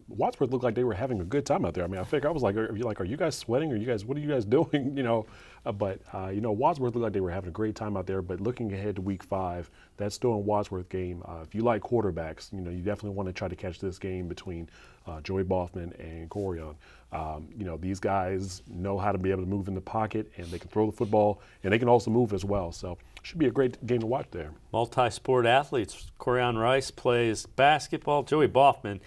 Wadsworth looked like they were having a good time out there. I mean, I was like, are you guys sweating? What are you guys doing? But Wadsworth looked like they were having a great time out there. But looking ahead to Week 5, that Stowe Wadsworth game, if you like quarterbacks, you definitely want to try to catch this game between Joey Boffman and Corian. These guys know how to be able to move in the pocket, and they can throw the football, and they can also move as well. So it should be a great game to watch there. Multi-sport athletes. Corian Rice plays basketball. Joey Boffman,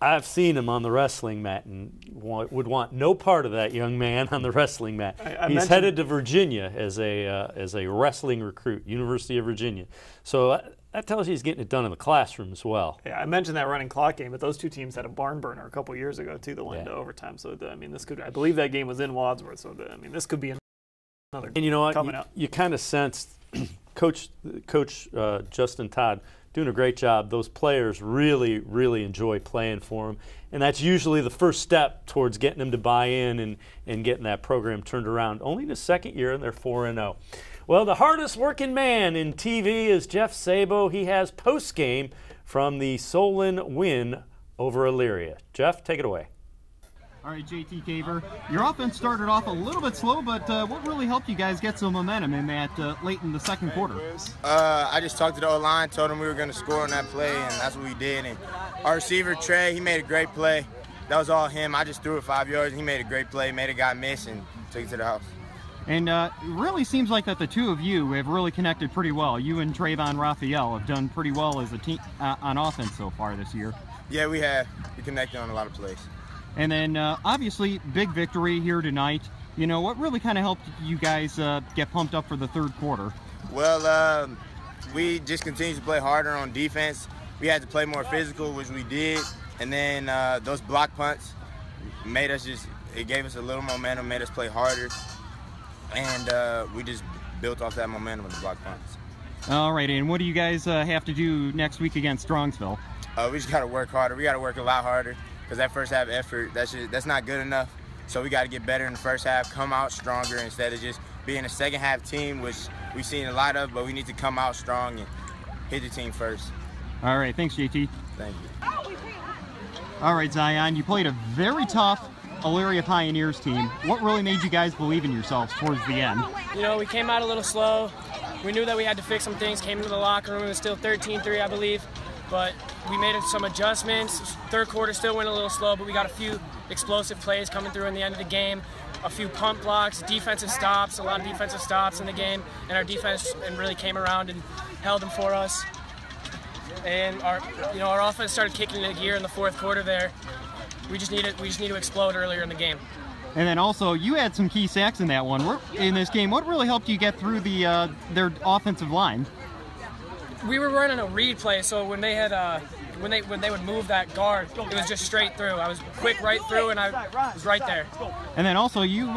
I've seen him on the wrestling mat and would want no part of that young man on the wrestling mat. He's headed to Virginia as a wrestling recruit, University of Virginia. So that tells you he's getting it done in the classroom as well. Yeah, I mentioned that running clock game, but those two teams had a barn burner a couple years ago too that went into overtime. So I believe that game was in Wadsworth. So this could be another. And you know what? Coming up. You kind of sensed Coach Justin Todd doing a great job. Those players really, really enjoy playing for him, and that's usually the first step towards getting them to buy in and getting that program turned around. Only the second year, and they're 4-0. Well, the hardest working man in TV is Jeff Sabo. He has post-game from the Solon win over Elyria. Jeff, take it away. All right, JT Caver, your offense started off a little bit slow, but what really helped you guys get some momentum in that late in the second quarter? I just talked to the O-line, told them we were going to score on that play, and that's what we did. And our receiver, Trey, he made a great play. That was all him. I just threw it 5 yards, and he made a great play, made a guy miss, and took it to the house. And it really seems like that the two of you have really connected pretty well. You and Trayvon Raphael have done pretty well as a team on offense so far this year. Yeah, we have. We connected on a lot of plays. And then, obviously, big victory here tonight. What really kind of helped you guys get pumped up for the third quarter? Well, we just continued to play harder on defense. We had to play more physical, which we did. And then those block punts it gave us a little momentum, made us play harder. And we just built off that momentum with the block punts. All right, and what do you guys have to do next week against Strongsville? We just got to work harder. We got to work a lot harder. Because that first half effort, that's not good enough. So we got to get better in the first half, come out stronger instead of just being a second half team, which we've seen a lot of, but we need to come out strong and hit the team first. All right, thanks, JT. Thank you. All right, Zion, you played a very tough Elyria Pioneers team. What really made you guys believe in yourselves towards the end? We came out a little slow. We knew that we had to fix some things, came into the locker room, it was still 13-3, I believe. But we made some adjustments. Third quarter still went a little slow, but we got a few explosive plays coming through in the end of the game, a few pump blocks, defensive stops, a lot of defensive stops in the game, and our defense really came around and held them for us. And our offense started kicking into gear in the fourth quarter there. We just need to explode earlier in the game. And then also, you had some key sacks in that one. In this game, what really helped you get through their offensive line? We were running a read play, so when they had when they would move that guard, it was just straight through. I was quick right through, and I was right there. And then also, you're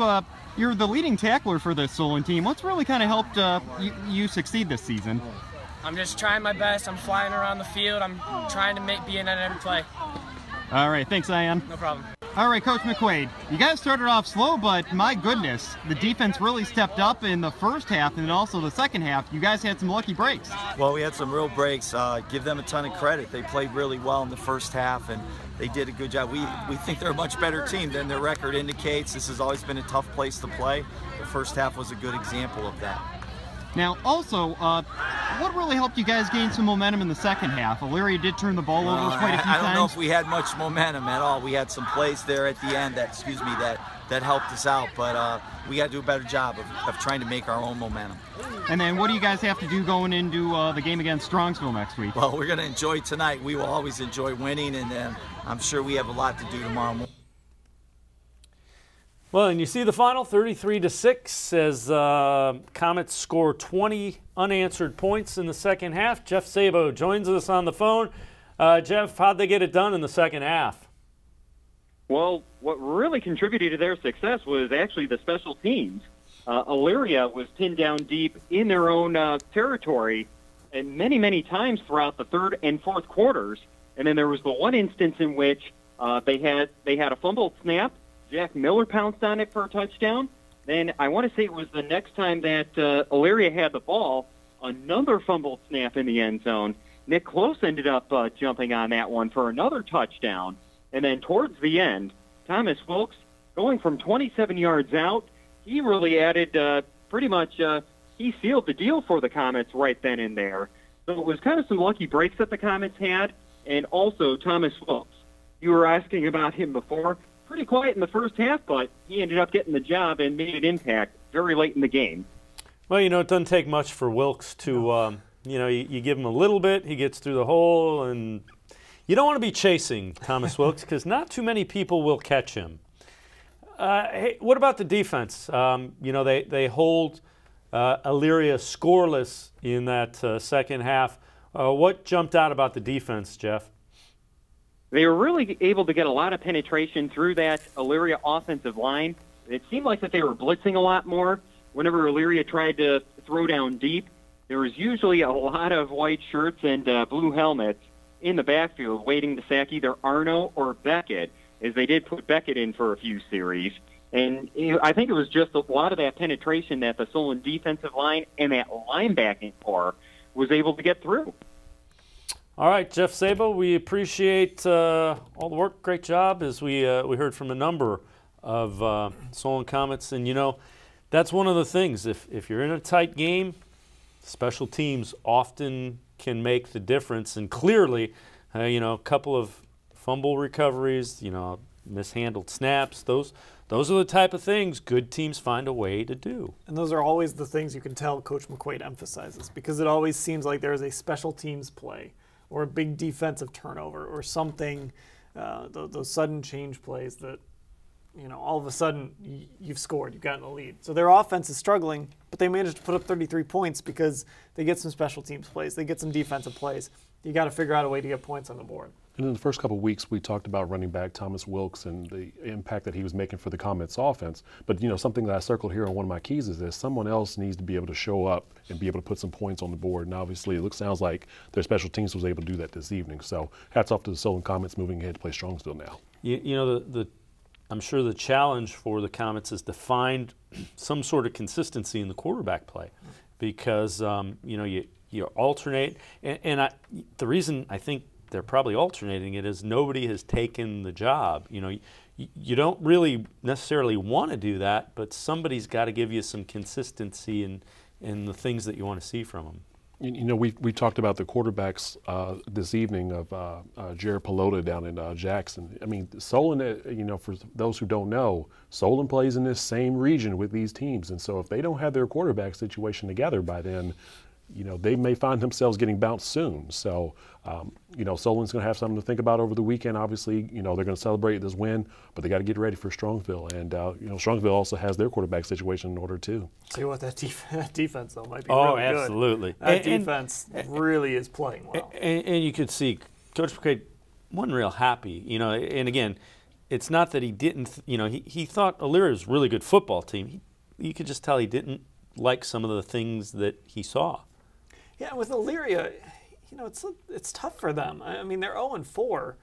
the leading tackler for this Solon team. What's really kind of helped you succeed this season? I'm just trying my best. I'm flying around the field. I'm trying to be in every play. All right, thanks, Ian. No problem. All right, Coach McQuaid, you guys started off slow, but my goodness, the defense really stepped up in the first half and then also the second half. You guys had some lucky breaks. Well, we had some real breaks. Give them a ton of credit. They played really well in the first half, and they did a good job. We think they're a much better team than their record indicates. This has always been a tough place to play. The first half was a good example of that. Now, also, what really helped you guys gain some momentum in the second half? Elyria did turn the ball over quite a few times. I don't know if we had much momentum at all. We had some plays there at the end that helped us out, but we got to do a better job of trying to make our own momentum. And then what do you guys have to do going into the game against Strongsville next week? Well, we're going to enjoy tonight. We will always enjoy winning, and I'm sure we have a lot to do tomorrow morning. Well, and you see the final, 33-6, as Comets score 20 unanswered points in the second half. Jeff Sabo joins us on the phone. Jeff, how'd they get it done in the second half? Well, what really contributed to their success was actually the special teams. Elyria was pinned down deep in their own territory and many, many times throughout the third and fourth quarters. And then there was the one instance in which they had a fumbled snap. Jack Miller pounced on it for a touchdown. Then I want to say it was the next time that Elyria had the ball, another fumbled snap in the end zone. Nick Close ended up jumping on that one for another touchdown. And then towards the end, Thomas Wilkes, going from 27 yards out, he really added pretty much he sealed the deal for the Comets right then and there. So it was kind of some lucky breaks that the Comets had, and also Thomas Wilkes. You were asking about him before. Pretty quiet in the first half, but he ended up getting the job and made an impact very late in the game. Well, it doesn't take much for Wilkes to, you give him a little bit, he gets through the hole, and you don't want to be chasing Thomas Wilkes because not too many people will catch him. Hey, what about the defense? They hold Elyria scoreless in that second half. What jumped out about the defense, Jeff? They were really able to get a lot of penetration through that Elyria offensive line. It seemed like that they were blitzing a lot more. Whenever Elyria tried to throw down deep, there was usually a lot of white shirts and blue helmets in the backfield waiting to sack either Arno or Beckett, as they did put Beckett in for a few series. And I think it was just a lot of that penetration that the Solon defensive line and that linebacking core was able to get through. All right, Jeff Sabo, we appreciate all the work. Great job, as we heard from a number of Solon Comets. And, that's one of the things. If you're in a tight game, special teams often can make the difference. And clearly, a couple of fumble recoveries, mishandled snaps, those are the type of things good teams find a way to do. And those are always the things you can tell Coach McQuaid emphasizes, because it always seems like there is a special teams play or a big defensive turnover or something, those sudden change plays that, all of a sudden you've scored, you've gotten a lead. So their offense is struggling, but they managed to put up 33 points because they get some special teams plays, they get some defensive plays. You got to figure out a way to get points on the board. And in the first couple of weeks, we talked about running back Thomas Wilkes and the impact that he was making for the Comets offense. But, something that I circled here on one of my keys is that someone else needs to be able to show up and be able to put some points on the board. And obviously, sounds like their special teams was able to do that this evening. So hats off to the Solon Comets moving ahead to play Strongsville now. I'm sure the challenge for the Comets is to find some sort of consistency in the quarterback play, because you alternate, and the reason I think they're probably alternating it is nobody has taken the job. You don't really necessarily want to do that, but somebody's got to give you some consistency in the things that you want to see from them. We talked about the quarterbacks this evening of Jared Pelota down in Jackson. I mean, Solon, for those who don't know, Solon plays in this same region with these teams. And so if they don't have their quarterback situation together by then, they may find themselves getting bounced soon. So, Solon's going to have something to think about over the weekend. Obviously, they're going to celebrate this win, but they got to get ready for Strongsville. And, Strongsville also has their quarterback situation in order, too. See what that defense, though, might be really good. Oh, absolutely. That defense really is playing well. And you could see Coach McQuaid wasn't real happy, and again, it's not that he didn't, he thought Elyria was a really good football team. You could just tell he didn't like some of the things that he saw. Yeah, with Elyria, it's tough for them. I mean, they're 0-4,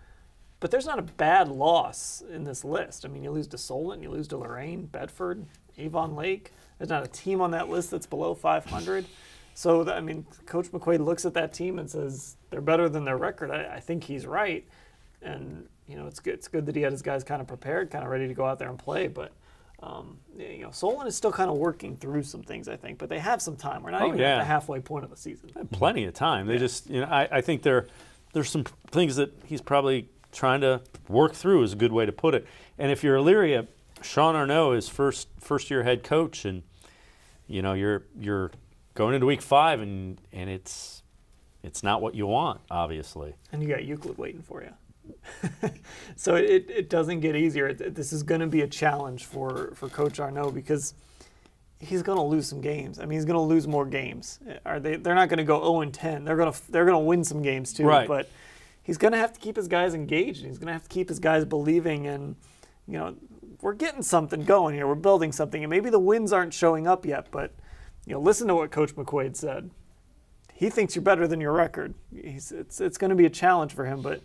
but there's not a bad loss in this list. I mean, you lose to Solon, you lose to Lorraine, Bedford, Avon Lake. There's not a team on that list that's below 500. So, Coach McQuaid looks at that team and says they're better than their record. I think he's right. And, it's good that he had his guys kind of prepared, kind of ready to go out there and play. But, Solon is still kind of working through some things, I think. But they have some time. We're not even at the halfway point of the season. Plenty of time. They just, I think there's some things that he's probably trying to work through is a good way to put it. And if you're Elyria, Sean Arnaud is first-year head coach, and, you're going into week 5, and it's not what you want, obviously. And you got Euclid waiting for you. So it doesn't get easier. This is going to be a challenge for Coach Arnaud, because he's going to lose some games. I mean, he's going to lose more games. They're not going to go 0-10. They're going to win some games too. Right. But he's going to have to keep his guys engaged. He's going to have to keep his guys believing. And we're getting something going here. We're building something. And maybe the wins aren't showing up yet. But listen to what Coach McQuaid said. He thinks you're better than your record. It's going to be a challenge for him, but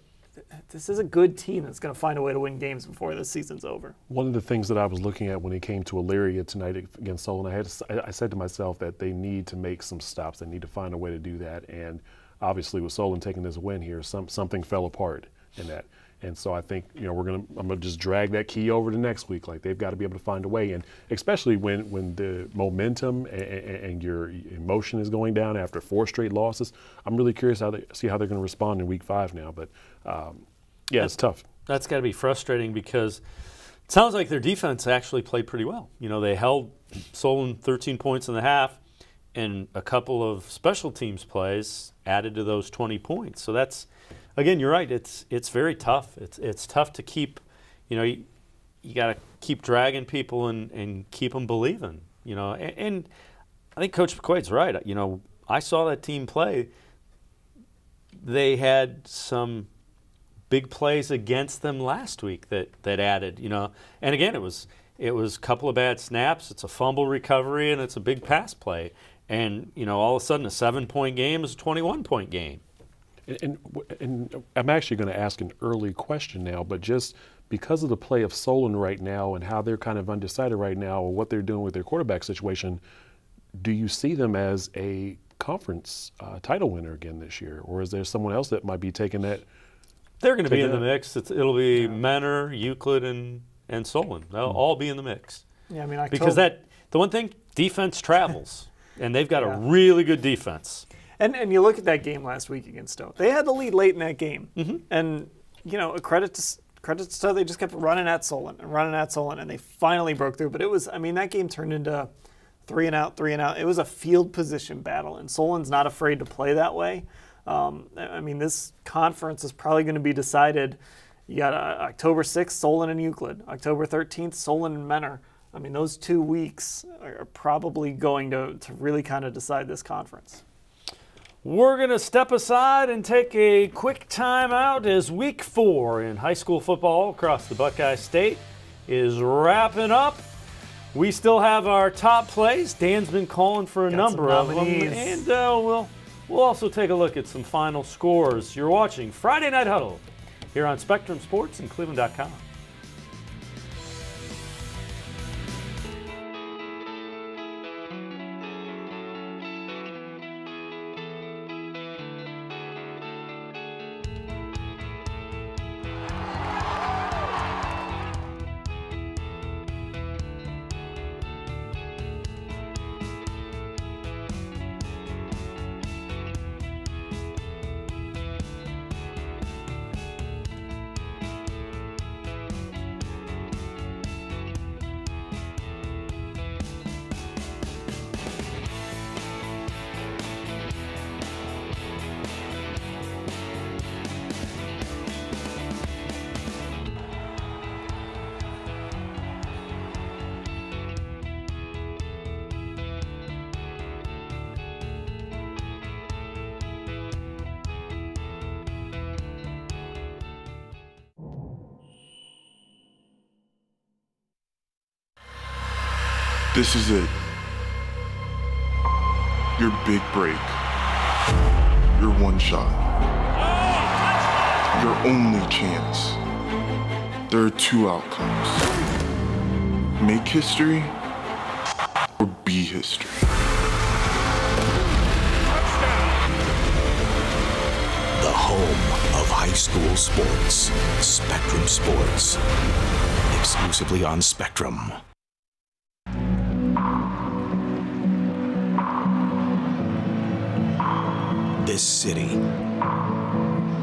this is a good team that's going to find a way to win games before this season's over. One of the things that I was looking at when it came to Elyria tonight against Solon, I said to myself that they need to make some stops. They need to find a way to do that. And obviously with Solon taking this win here, something fell apart in that. And so I think, you know, I'm gonna just drag that key over to next week. Like, they've got to be able to find a way, and especially when the momentum and your emotion is going down after 4 straight losses. I'm really curious how they're going to respond in week 5 now. But yeah, it's tough. That's got to be frustrating because it sounds like their defense actually played pretty well. You know, they held Solon 13 points in the half, and a couple of special teams plays added to those 20 points. So that's, again, you're right. It's very tough. It's tough to keep, you know, you got to keep dragging people and keep them believing, you know. And I think Coach McQuaid's right. You know, I saw that team play. They had some big plays against them last week that added, you know. And again, it was a couple of bad snaps. It's a fumble recovery, and it's a big pass play. And, you know, all of a sudden a 7-point game is a 21-point game. And I'm actually going to ask an early question now, but just because of the play of Solon right now and how they're kind of undecided right now or what they're doing with their quarterback situation, do you see them as a conference title winner again this year? Or is there someone else that might be taking that? They're going to be in the mix. It'll be Menor, Euclid, and Solon. They'll all be in the mix. Yeah, I mean, because the one thing, defense travels, and they've got a really good defense. And you look at that game last week against Stowe. They had the lead late in that game, and you know, a credit to Stowe, they just kept running at Solon, and they finally broke through. But it was, I mean, that game turned into 3 and out. It was a field position battle, and Solon's not afraid to play that way. I mean, this conference is probably going to be decided. You got October 6th, Solon and Euclid. October 13th, Solon and Menor. I mean, those 2 weeks are probably going to really kind of decide this conference. We're going to step aside and take a quick time out as week 4 in high school football across the Buckeye State is wrapping up. We still have our top plays. Dan's been calling for a number of them. And we'll also take a look at some final scores. You're watching Friday Night Huddle here on Spectrum Sports and cleveland.com. This is it. Your big break. Your one shot. Your only chance. There are 2 outcomes. Make history or be history. The home of high school sports. Spectrum Sports. Exclusively on Spectrum. This city,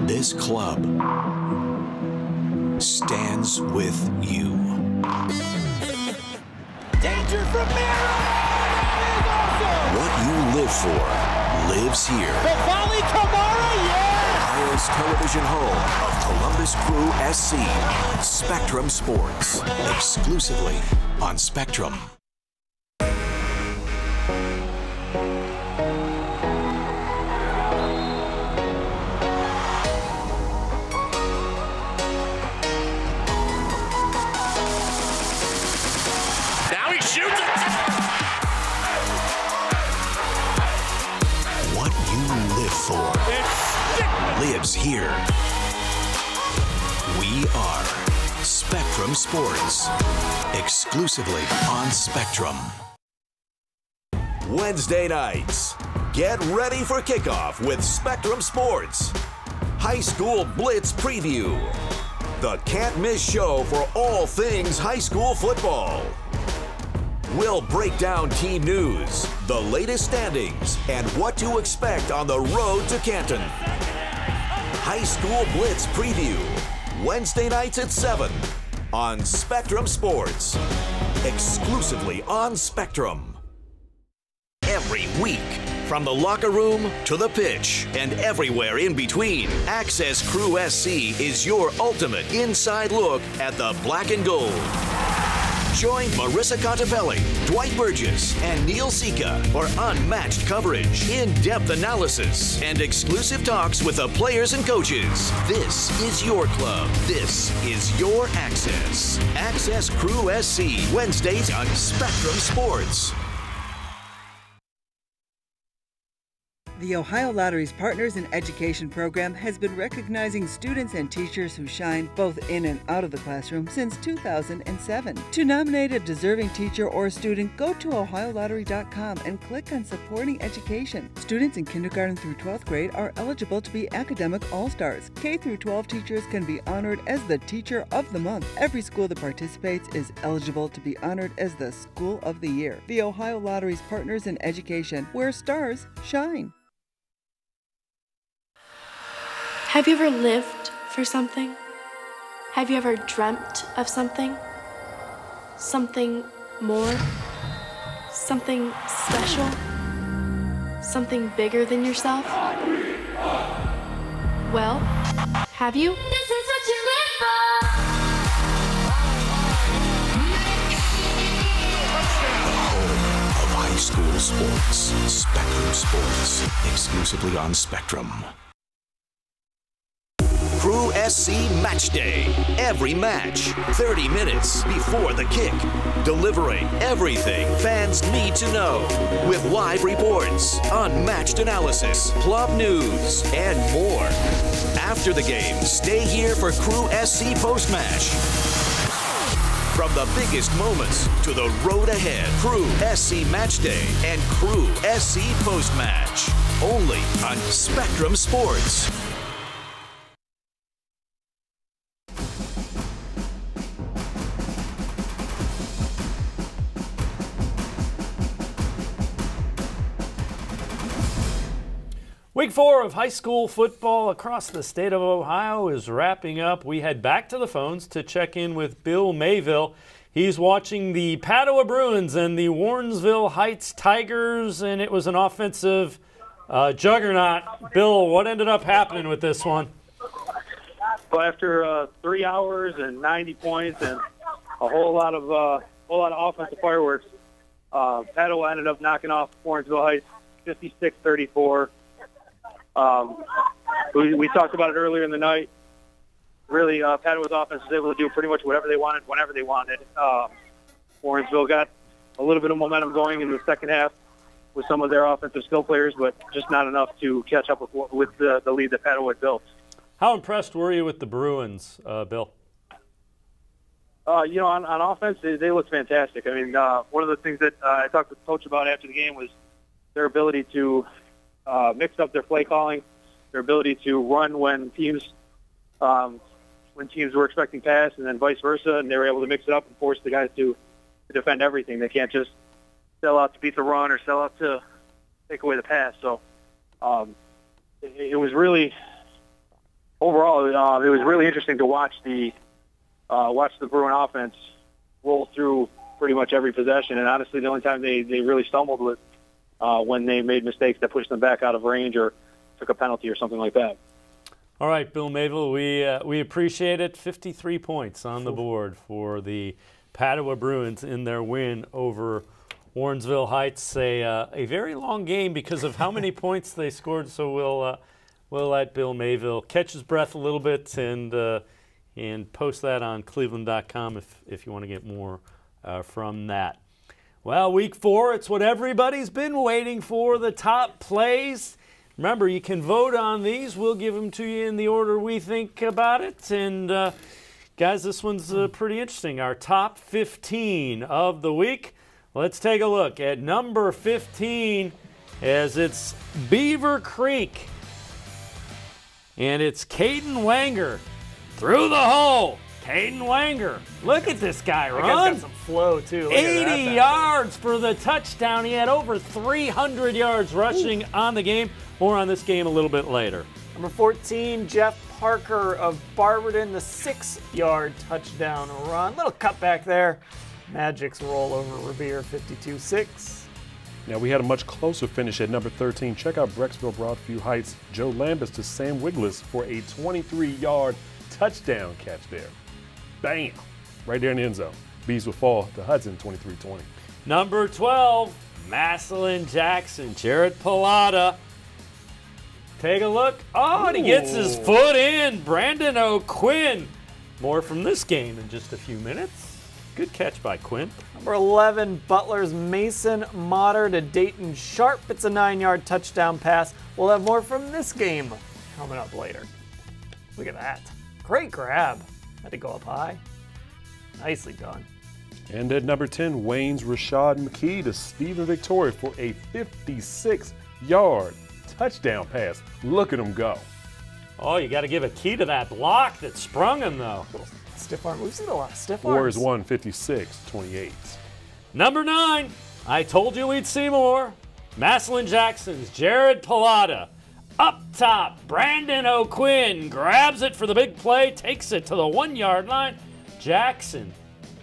this club, stands with you. Danger from Mira! Awesome! What you live for lives here. The volley, Kamara, yes! Ohio's television home of Columbus Crew SC. Spectrum Sports, exclusively on Spectrum. Lives here. We are Spectrum Sports, exclusively on Spectrum. Wednesday nights, get ready for kickoff with Spectrum Sports. High School Blitz Preview. the can't-miss show for all things high school football. We'll break down team news, the latest standings, and what to expect on the road to Canton. High School Blitz Preview, Wednesday nights at 7 on Spectrum Sports, exclusively on Spectrum. Every week, from the locker room to the pitch and everywhere in between, Access Crew SC is your ultimate inside look at the black and gold. Join Marissa Contepelli, Dwight Burgess, and Neil Sika for unmatched coverage, in-depth analysis, and exclusive talks with the players and coaches. This is your club. This is your Access. Access Crew SC, Wednesdays on Spectrum Sports. The Ohio Lottery's Partners in Education program has been recognizing students and teachers who shine both in and out of the classroom since 2007. To nominate a deserving teacher or student, go to OhioLottery.com and click on Supporting Education. Students in kindergarten through 12th grade are eligible to be academic all-stars. K through 12 teachers can be honored as the Teacher of the Month. Every school that participates is eligible to be honored as the School of the Year. The Ohio Lottery's Partners in Education, where stars shine. Have you ever lived for something? Have you ever dreamt of something? Something more? Something special? Something bigger than yourself? Well, have you? This is what you live for! The home of high school sports. Spectrum Sports, exclusively on Spectrum. Crew SC Match Day. Every match, 30 minutes before the kick. Delivering everything fans need to know. With live reports, unmatched analysis, club news, and more. After the game, stay here for Crew SC Post-Match. From the biggest moments to the road ahead, Crew SC Match Day and Crew SC Post-Match. Only on Spectrum Sports. Week 4 of high school football across the state of Ohio is wrapping up. We head back to the phones to check in with Bill Mayville. He's watching the Padua Bruins and the Warrensville Heights Tigers, and it was an offensive juggernaut. Bill, what ended up happening with this one? Well, after 3 hours and 90 points and a whole lot of offensive fireworks, Padua ended up knocking off Warrensville Heights 56-34. We talked about it earlier in the night. Really, Padua's offense was able to do pretty much whatever they wanted, whenever they wanted. Warrensville got a little bit of momentum going in the second half with some of their offensive skill players, but just not enough to catch up with the lead that Padua had built. How impressed were you with the Bruins, Bill? On offense, they looked fantastic. I mean, one of the things that I talked with the coach about after the game was their ability to mix up their play calling, their ability to run when teams were expecting pass, and then vice versa, and they were able to mix it up and force the guys to defend everything. They can't just sell out to beat the run or sell out to take away the pass. So it was really, overall, it was really interesting to watch the Bruin offense roll through pretty much every possession. And honestly, the only time they really stumbled was when they made mistakes that pushed them back out of range or took a penalty or something like that. All right, Bill Mayville, we appreciate it. 53 points on the board for the Padua Bruins in their win over Warrensville Heights. A very long game because of how many points they scored. So we'll let Bill Mayville catch his breath a little bit and post that on cleveland.com if you want to get more from that. Well, week 4, it's what everybody's been waiting for, the top plays. Remember, you can vote on these. We'll give them to you in the order we think about it. And, guys, this one's pretty interesting. Our top 15 of the week. Let's take a look at number 15 as it's Beaver Creek. And it's Caden Wanger. Through the hole. Caden Wanger. Look at this guy That run. guy's got some flow, too. Look at that 80 back yards for the touchdown. He had over 300 yards rushing on the game. More on this game a little bit later. Number 14, Jeff Parker of Barberton, the 6-yard touchdown run. Little cutback there. Magic's roll over Revere, 52-6. Now, we had a much closer finish at number 13. Check out Brecksville-Broadview Heights' Joe Lambus to Sam Wiglis for a 23-yard touchdown catch there. Bam! Right there in the end zone. Bees will fall to Hudson, 23-20. Number 12, Massillon Jackson, Jared Pilata. Take a look. Oh, and he gets his foot in. Brandon O'Quinn. More from this game in just a few minutes. Good catch by Quinn. Number 11, Butler's Mason Motter to Dayton Sharp. It's a 9-yard touchdown pass. We'll have more from this game coming up later. Look at that. Great grab. Had to go up high. Nicely done. And at number 10, Wayne's Rashad McKee to Stephen Victoria for a 56-yard touchdown pass. Look at him go. Oh, you got to give a key to that block that sprung him, though. Stiff arm. We've seen a lot of stiff arms. Warriors won 56-28. Number 9, I told you we'd see more. Massillon Jackson's Jared Pilata. Up top, Brandon O'Quinn grabs it for the big play, takes it to the 1-yard line. Jackson,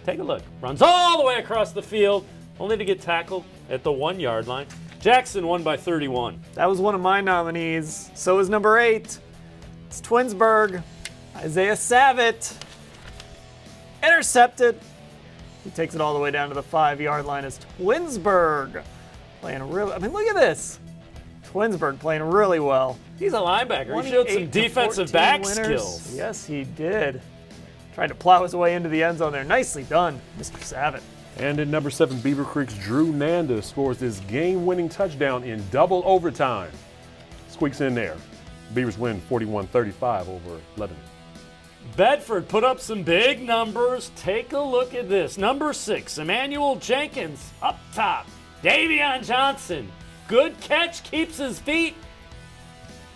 take a look, runs all the way across the field, only to get tackled at the 1-yard line. Jackson won by 31. That was one of my nominees. So is number 8. It's Twinsburg. Isaiah Savitt. Intercepted. He takes it all the way down to the 5-yard line as Twinsburg playing really, I mean, look at this. Twinsburg playing really well. He's a linebacker. He showed some defensive back skills. Yes, he did. Tried to plow his way into the end zone there. Nicely done, Mr. Savitt. And at number 7, Beaver Creek's Drew Nanda scores his game-winning touchdown in double overtime. Squeaks in there. Beavers win 41-35 over Lebanon. Bedford put up some big numbers. Take a look at this. Number 6, Emmanuel Jenkins up top. Davion Johnson. Good catch, keeps his feet.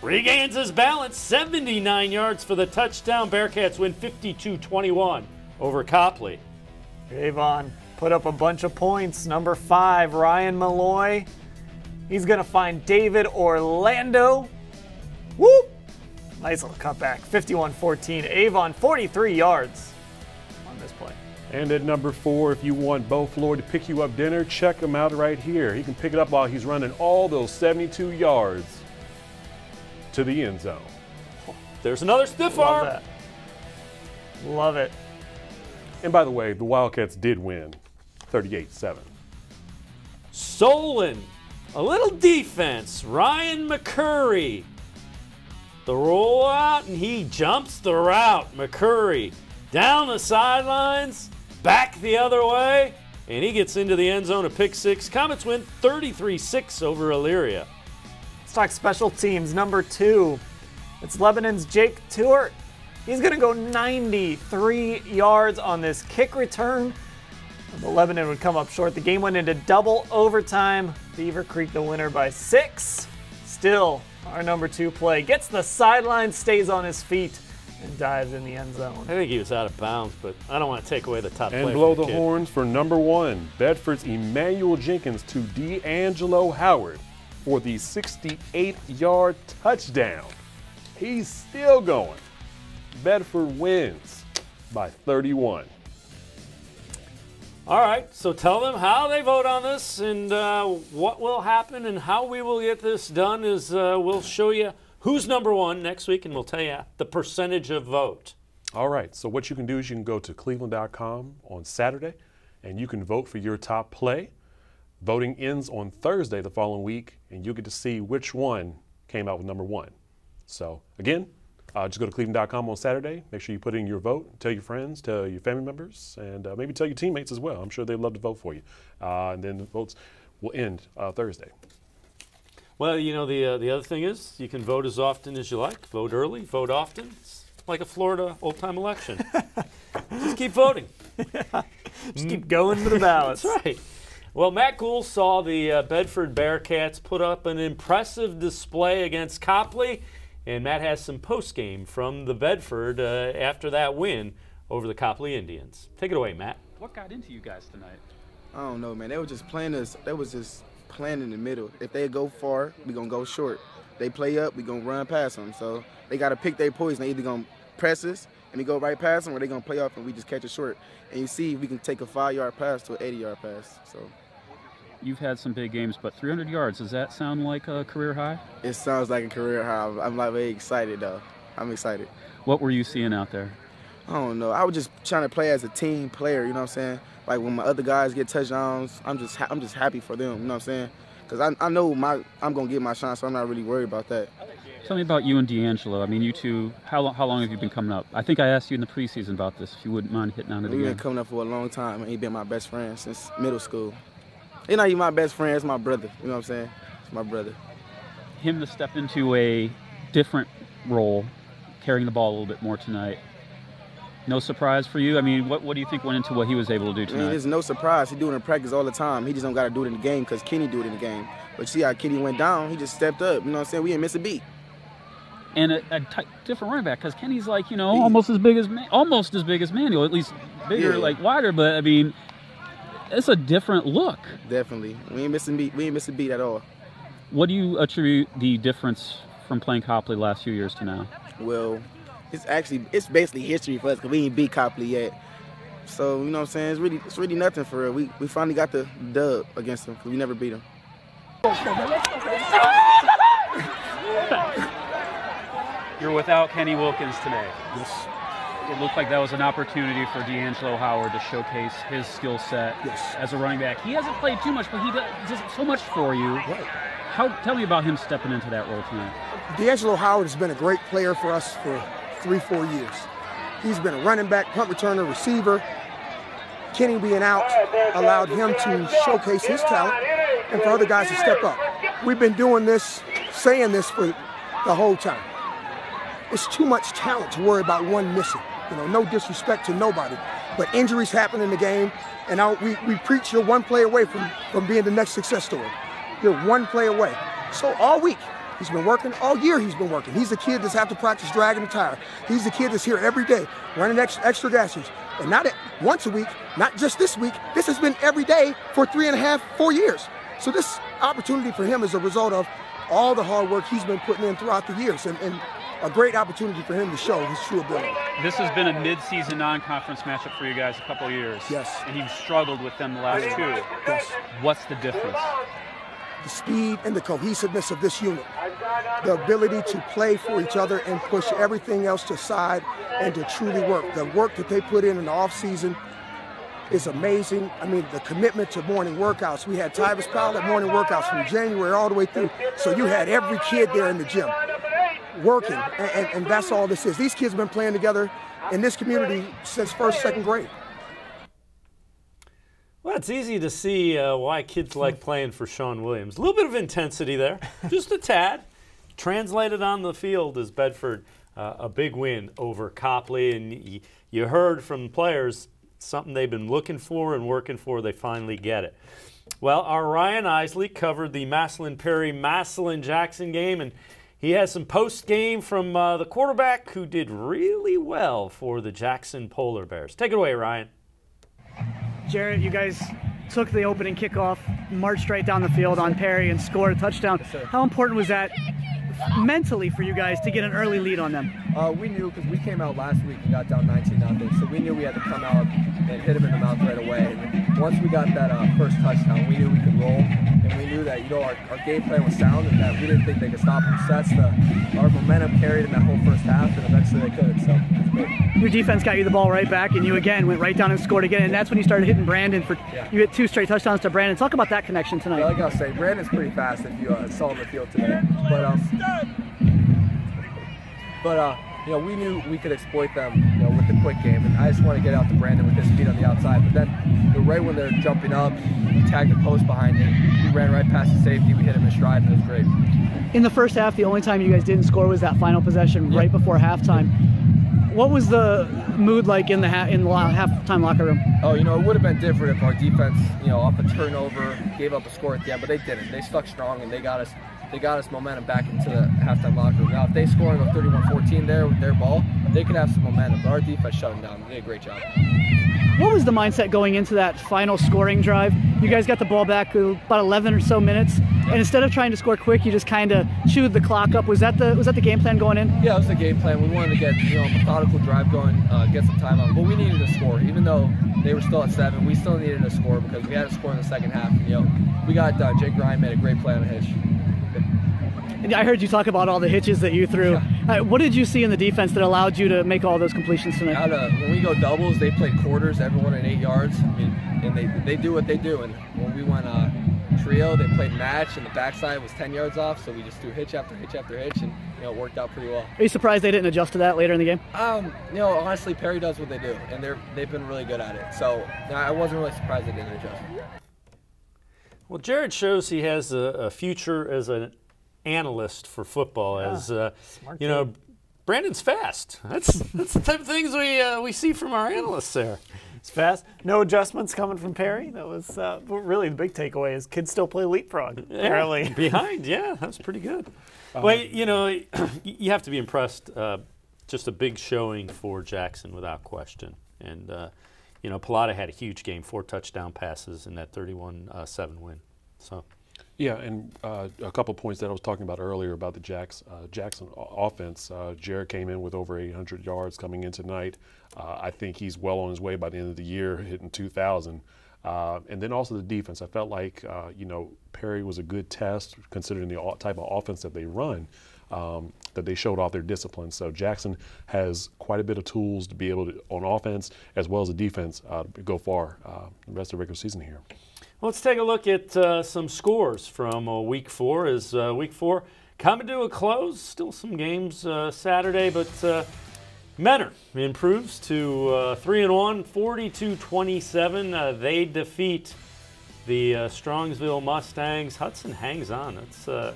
Regains his balance. 79 yards for the touchdown. Bearcats win 52-21 over Copley. Avon put up a bunch of points. Number 5, Ryan Malloy. He's going to find David Orlando. Whoop! Nice little cutback. 51-14. Avon, 43 yards on this play. And at number 4, if you want Bo Floyd to pick you up dinner, check him out right here. He can pick it up while he's running all those 72 yards to the end zone. There's another stiff arm. Love that. Love it. And by the way, the Wildcats did win 38-7. Solon, a little defense. Ryan McCurry. The roll out, and he jumps the route. McCurry down the sidelines, back the other way, and he gets into the end zone, a pick 6. Comets win 33-6 over Elyria. Let's talk special teams. Number 2, it's Lebanon's Jake Tewart. He's going to go 93 yards on this kick return. The Lebanon would come up short. The game went into double overtime. Beaver Creek the winner by 6. Still, our number 2 play gets the sideline, stays on his feet, and dives in the end zone. I think he was out of bounds, but I don't want to take away the top play. And blow the horns for number 1, Bedford's Emmanuel Jenkins to D'Angelo Howard for the 68-yard touchdown. He's still going. Bedford wins by 31. All right, so tell them how they vote on this and what will happen and how we will get this done is we'll show you who's number 1 next week, and we'll tell you the percentage of vote. All right, so what you can do is you can go to cleveland.com on Saturday, and you can vote for your top play. Voting ends on Thursday the following week, and you'll get to see which one came out with number 1. So, again, just go to cleveland.com on Saturday. Make sure you put in your vote. Tell your friends, tell your family members, and maybe tell your teammates as well. I'm sure they'd love to vote for you. And then the votes will end Thursday. Well, you know, the other thing is you can vote as often as you like. Vote early, vote often. It's like a Florida old-time election. Just keep voting. Just keep going to the ballots. That's right. Well, Matt Gould saw the Bedford Bearcats put up an impressive display against Copley, And Matt has some post-game from the Bedford after that win over the Copley Indians. Take it away, Matt. What got into you guys tonight? I don't know, man. They were just playing us. They was just playing in the middle. If they go far, we gonna go short. They play up, we gonna run past them. So they gotta pick their poison. They either gonna press us and we go right past them, or they gonna play off and we just catch it short. And you see, we can take a 5-yard pass to an 80-yard pass. So you've had some big games, but 300 yards, does that sound like a career high? It sounds like a career high. I'm like very excited though. I'm excited. What were you seeing out there? I don't know. I was just trying to play as a team player. You know what I'm saying? Like when my other guys get touchdowns, I'm just happy for them. You know what I'm saying? Because I know I'm gonna get my shot, so I'm not really worried about that. Tell me about you and D'Angelo. I mean, you two, how long have you been coming up? I think I asked you in the preseason about this, if you wouldn't mind hitting on it again. We've been coming up for a long time, and he's been my best friend since middle school. He's not even my best friend, it's my brother. You know what I'm saying? It's my brother. Him to step into a different role, carrying the ball a little bit more tonight. No surprise for you? I mean, what do you think went into what he was able to do tonight? There's no surprise. He do it in practice all the time. He just don't got to do it in the game because Kenny do it in the game. But see how Kenny went down? He just stepped up. You know what I'm saying? We didn't miss a beat. And a different running back because Kenny's like, you know, almost as big as Manuel, at least bigger, like wider. But I mean, it's a different look. Definitely, we ain't missing beat. We ain't missing beat at all. What do you attribute the difference from playing Copley last few years to now? Well, it's basically history for us because we ain't beat Copley yet. So you know what I'm saying? It's really nothing for real. We finally got the dub against them because we never beat them. You're without Kenny Wilkins today. Yes. It looked like that was an opportunity for D'Angelo Howard to showcase his skill set as a running back. He hasn't played too much, but he does so much for you. Right. Tell me about him stepping into that role tonight. D'Angelo Howard has been a great player for us for 3-4 years. He's been a running back, punt returner, receiver. Kenny being out allowed him to showcase his talent and for other guys to step up. We've been doing this, saying this for the whole time. It's too much talent to worry about one missing. You know, no disrespect to nobody, but injuries happen in the game, and we preach you're one play away from being the next success story. You're one play away. So all week, he's been working. All year, he's been working. He's the kid that's have to practice dragging the tire. He's the kid that's here every day, running extra gas change. And not once a week, not just this week. This has been every day for 3.5, 4 years. So this opportunity for him is a result of all the hard work he's been putting in throughout the years, and a great opportunity for him to show his true ability. This has been a mid-season non-conference matchup for you guys a couple of years. Yes. And you've struggled with them the last two. Yes. What's the difference? The speed and the cohesiveness of this unit. The ability to play for each other and push everything else to side and to truly work. The work that they put in the off-season is amazing. I mean, the commitment to morning workouts. We had Tyvis Powell at morning workouts from January all the way through. So you had every kid there in the gym working, and that's all this is. These kids have been playing together in this community since first, second grade. Well, it's easy to see why kids like playing for Sean Williams. A little bit of intensity there, just a tad. Translated on the field as Bedford, a big win over Copley, and you heard from players something they've been looking for and working for. They finally get it. Well, our Ryan Isley covered the Massillon-Jackson game, and he has some post-game from the quarterback who did really well for the Jackson Polar Bears. Take it away, Ryan. Jarrett, you guys took the opening kickoff, marched right down the field on Perry, and scored a touchdown. Yes, how important was that mentally for you guys to get an early lead on them? We knew because we came out last week and got down 19-0, so we knew we had to come out and hit them in the mouth right away. And once we got that first touchdown, we knew we could roll, and we knew that our game plan was sound and that we didn't think they could stop them. So our momentum carried in that whole first half, and eventually they could. So it's good. Your defense got you the ball right back, and you again went right down and scored again, and that's when you started hitting Brandon. You hit 2 straight touchdowns to Brandon. Talk about that connection tonight. Yeah, like I was saying, Brandon's pretty fast if you saw him on the field today. But we knew we could exploit them, with the quick game, and I just want to get out to Brandon with his speed on the outside. But then, right when they're jumping up, we tagged the post behind him. He ran right past the safety. We hit him in stride, and it was great. In the first half, the only time you guys didn't score was that final possession right before halftime. What was the mood like in the halftime locker room? Oh, it would have been different if our defense, off a turnover, gave up a score at the end, but they didn't. They stuck strong and they got us they got us momentum back into the halftime locker room. Now, if they score and go 31-14 there with their ball, they could have some momentum. But our defense shut them down. They did a great job. What was the mindset going into that final scoring drive? You guys got the ball back about 11 or so minutes, and instead of trying to score quick, you just kind of chewed the clock up. Was that the game plan going in? Yeah, it was the game plan. We wanted to get a methodical drive going, get some time on, but we needed to score. Even though they were still at 7, we still needed to score because we had to score in the second half. And, we got Jake Ryan made a great play on a hitch. And I heard you talk about all the hitches that you threw. What did you see in the defense that allowed you to make all those completions tonight? When we go doubles, they played quarters, everyone at 8 yards. I mean, and they do what they do. And when we went trio, they played match, and the backside was 10 yards off. So we just threw hitch after hitch after hitch, and it worked out pretty well. Are you surprised they didn't adjust to that later in the game? Honestly, Perry does what they do, and they've been really good at it. So I wasn't really surprised they didn't adjust. Well, Jared shows he has a future as an analyst for football. As Brandon's fast. That's the type of things we see from our analysts there. It's fast. No adjustments coming from Perry. That was really the big takeaway is kids still play leapfrog. Apparently. Behind, yeah, that's pretty good. Well, you have to be impressed. Just a big showing for Jackson without question. And Pilata had a huge game, 4 touchdown passes in that 31-7 win. So. Yeah, and a couple points that I was talking about earlier about the Jackson offense. Jared came in with over 800 yards coming in tonight. I think he's well on his way by the end of the year, hitting 2,000. And then also the defense. I felt like, Perry was a good test considering the type of offense that they run, that they showed off their discipline. So Jackson has quite a bit of tools to be able to, on offense as well as the defense, go far the rest of the regular season here. Let's take a look at some scores from Week 4. As Week 4 coming to a close, still some games Saturday, but Menor improves to 3-1, 42-27. They defeat the Strongsville Mustangs. Hudson hangs on. That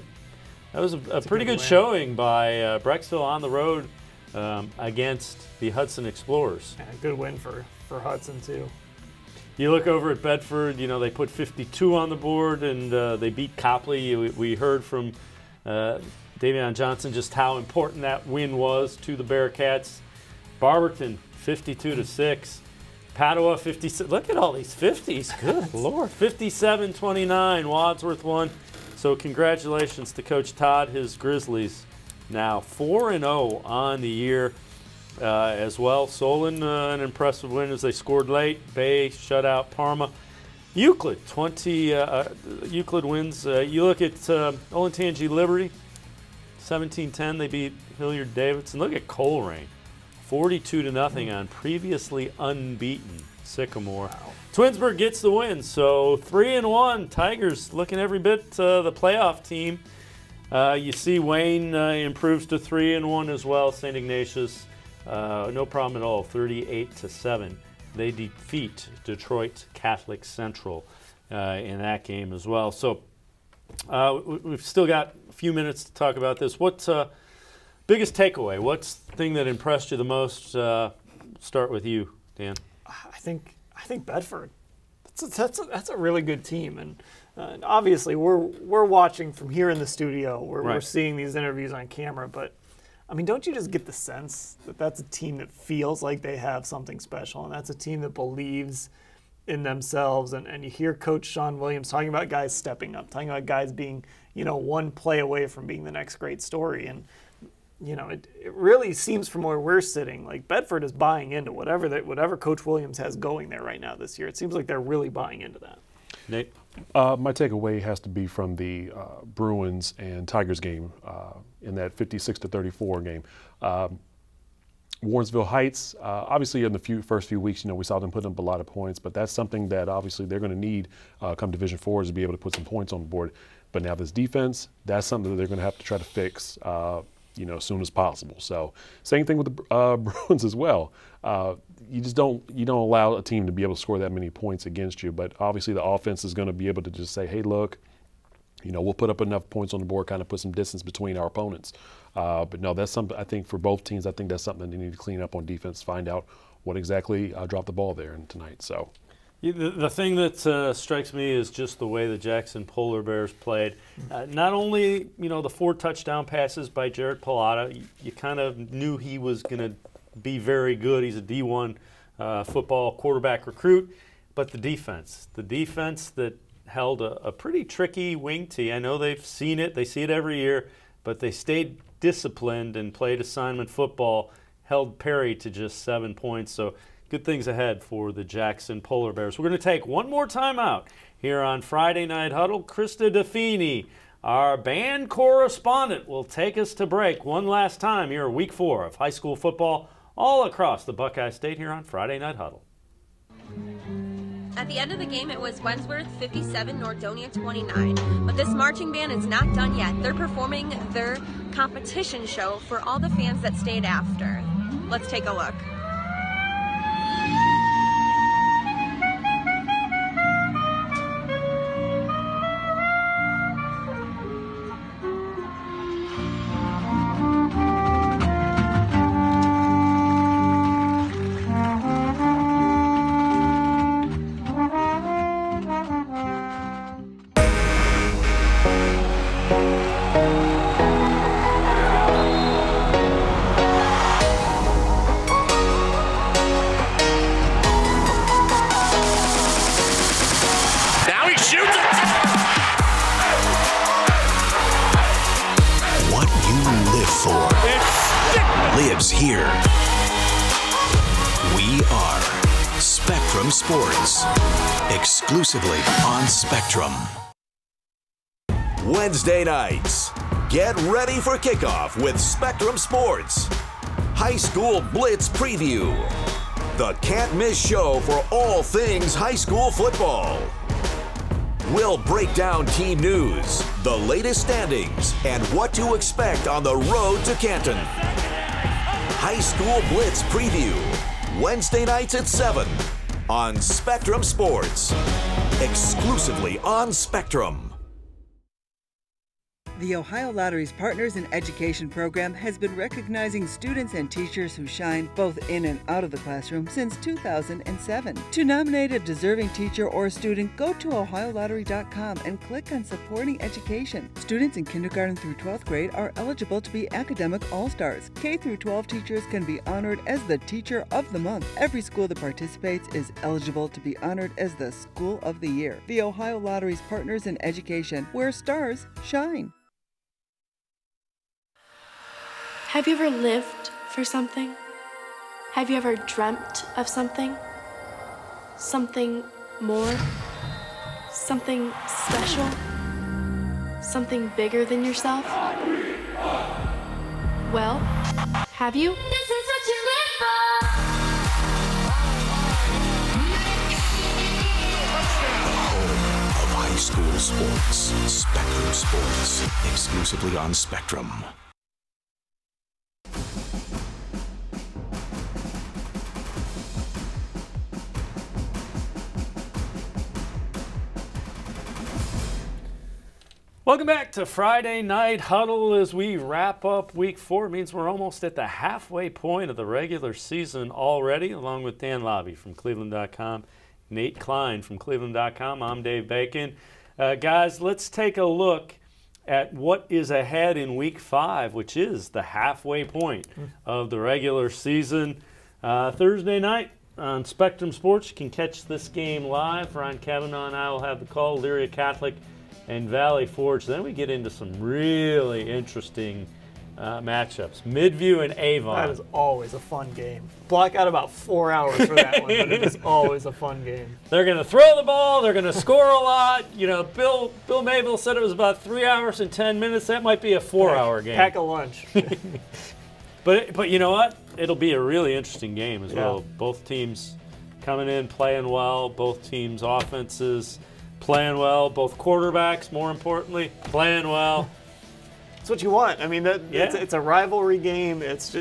was a pretty good showing by Brecksville on the road against the Hudson Explorers. Yeah, good win for Hudson too. You look over at Bedford, they put 52 on the board, and they beat Copley. We heard from Davion Johnson just how important that win was to the Bearcats. Barberton, 52-6. Padua, 56. Look at all these 50s. Good Lord. 57-29. Wadsworth won. So congratulations to Coach Todd. His Grizzlies now 4-0 on the year. As well. Solon, an impressive win as they scored late. Bay shut out Parma. Euclid, Euclid wins. You look at Olentangy Liberty, 17-10. They beat Hilliard-Davidson. Look at Coleraine, 42-0 on previously unbeaten Sycamore. Wow. Twinsburg gets the win, so 3-1. Tigers looking every bit the playoff team. You see Wayne improves to 3-1 as well. St. Ignatius. No problem at all, 38-7. They defeat Detroit Catholic Central in that game as well. So we've still got a few minutes to talk about this. What's biggest takeaway? What's the thing that impressed you the most? Start with you, Dan. I think Bedford. That's a really good team, and obviously we're watching from here in the studio. We're seeing these interviews on camera, but. I mean, don't you just get the sense that that's a team that feels like they have something special, and that's a team that believes in themselves, and you hear Coach Sean Williams talking about guys stepping up, talking about guys being, one play away from being the next great story, and, it really seems from where we're sitting, like Bedford is buying into whatever Coach Williams has going there right now this year. It seems like they're really buying into that. Nate? My takeaway has to be from the Bruins and Tigers game in that 56-34 game. Warrensville Heights, obviously in the first few weeks, we saw them put up a lot of points, but that's something that obviously they're going to need come Division 4 is to be able to put some points on the board. But now this defense, that's something that they're going to have to try to fix, as soon as possible. So same thing with the Bruins as well. You don't allow a team to be able to score that many points against you, but obviously the offense is going to be able to just say, hey, look, we'll put up enough points on the board, kind of put some distance between our opponents. But no, that's something I think for both teams. I think that's something they need to clean up on defense, find out what exactly dropped the ball there tonight. So, The thing that strikes me is just the way the Jackson Polar Bears played. Not only, the 4 touchdown passes by Jared Pallotta, you kind of knew he was going to be very good. He's a D1 football quarterback recruit, but the defense that held a pretty tricky wing tee. I know they've seen it. They see it every year, but they stayed disciplined and played assignment football, held Perry to just 7 points. So good things ahead for the Jackson Polar Bears. We're going to take one more time out here on Friday Night Huddle. Krista DeFini, our band correspondent, will take us to break one last time here, week 4 of high school football all across the Buckeye State here on Friday Night Huddle. At the end of the game, it was Wadsworth 57, Nordonia 29. But this marching band is not done yet. They're performing their competition show for all the fans that stayed after. Let's take a look. Lives here. We are Spectrum Sports, exclusively on Spectrum. Wednesday nights, get ready for kickoff with Spectrum Sports. High School Blitz Preview, the can't-miss show for all things high school football. We'll break down team news, the latest standings, and what to expect on the road to Canton. High School Blitz Preview, Wednesday nights at 7 on Spectrum Sports, exclusively on Spectrum. The Ohio Lottery's Partners in Education program has been recognizing students and teachers who shine both in and out of the classroom since 2007. To nominate a deserving teacher or student, go to ohiolottery.com and click on Supporting Education. Students in kindergarten through 12th grade are eligible to be academic all-stars. K through 12 teachers can be honored as the Teacher of the Month. Every school that participates is eligible to be honored as the School of the Year. The Ohio Lottery's Partners in Education, where stars shine. Have you ever lived for something? Have you ever dreamt of something? Something more? Something special? Something bigger than yourself? Well, have you? This is what you live for! Home of high school sports, Spectrum Sports, exclusively on Spectrum. Welcome back to Friday Night Huddle as we wrap up week 4. It means we're almost at the halfway point of the regular season already, along with Dan Labbe from cleveland.com, Nate Cline from cleveland.com. I'm Dave Bacon. Guys, let's take a look at what is ahead in week 5, which is the halfway point of the regular season. Thursday night on Spectrum Sports, you can catch this game live. Ron Kavanaugh and I will have the call. Elyria Catholic and Valley Forge. Then we get into some really interesting matchups. Midview and Avon. That is always a fun game. Block out about 4 hours for that one, but it is always a fun game. They're going to throw the ball. They're going to score a lot. You know, Bill Mayville said it was about 3 hours and 10 minutes. That might be a 4-hour game. Pack a lunch. But you know what? It'll be a really interesting game as well. Both teams coming in, playing well. Both teams' offenses playing well. Both quarterbacks, more importantly, playing well. It's what you want. I mean, it's a rivalry game. It's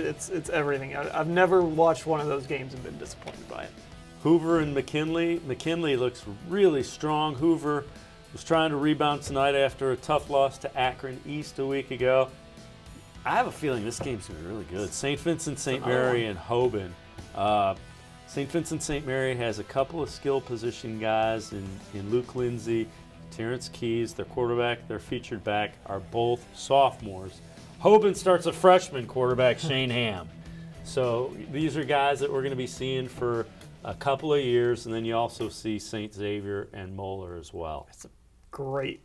everything. I've never watched one of those games and been disappointed by it. Hoover and McKinley. McKinley looks really strong. Hoover was trying to rebound tonight after a tough loss to Akron East a week ago. I have a feeling this game's going to be really good. St. Vincent, St. Mary, and Hoban. St. Vincent St. Mary has a couple of skill position guys in Luke Lindsay, Terrence Keys. Their quarterback, their featured back are both sophomores. Hoban starts a freshman quarterback, Shane Ham. So these are guys that we're going to be seeing for a couple of years, and then you also see St. Xavier and Moeller as well. It's a great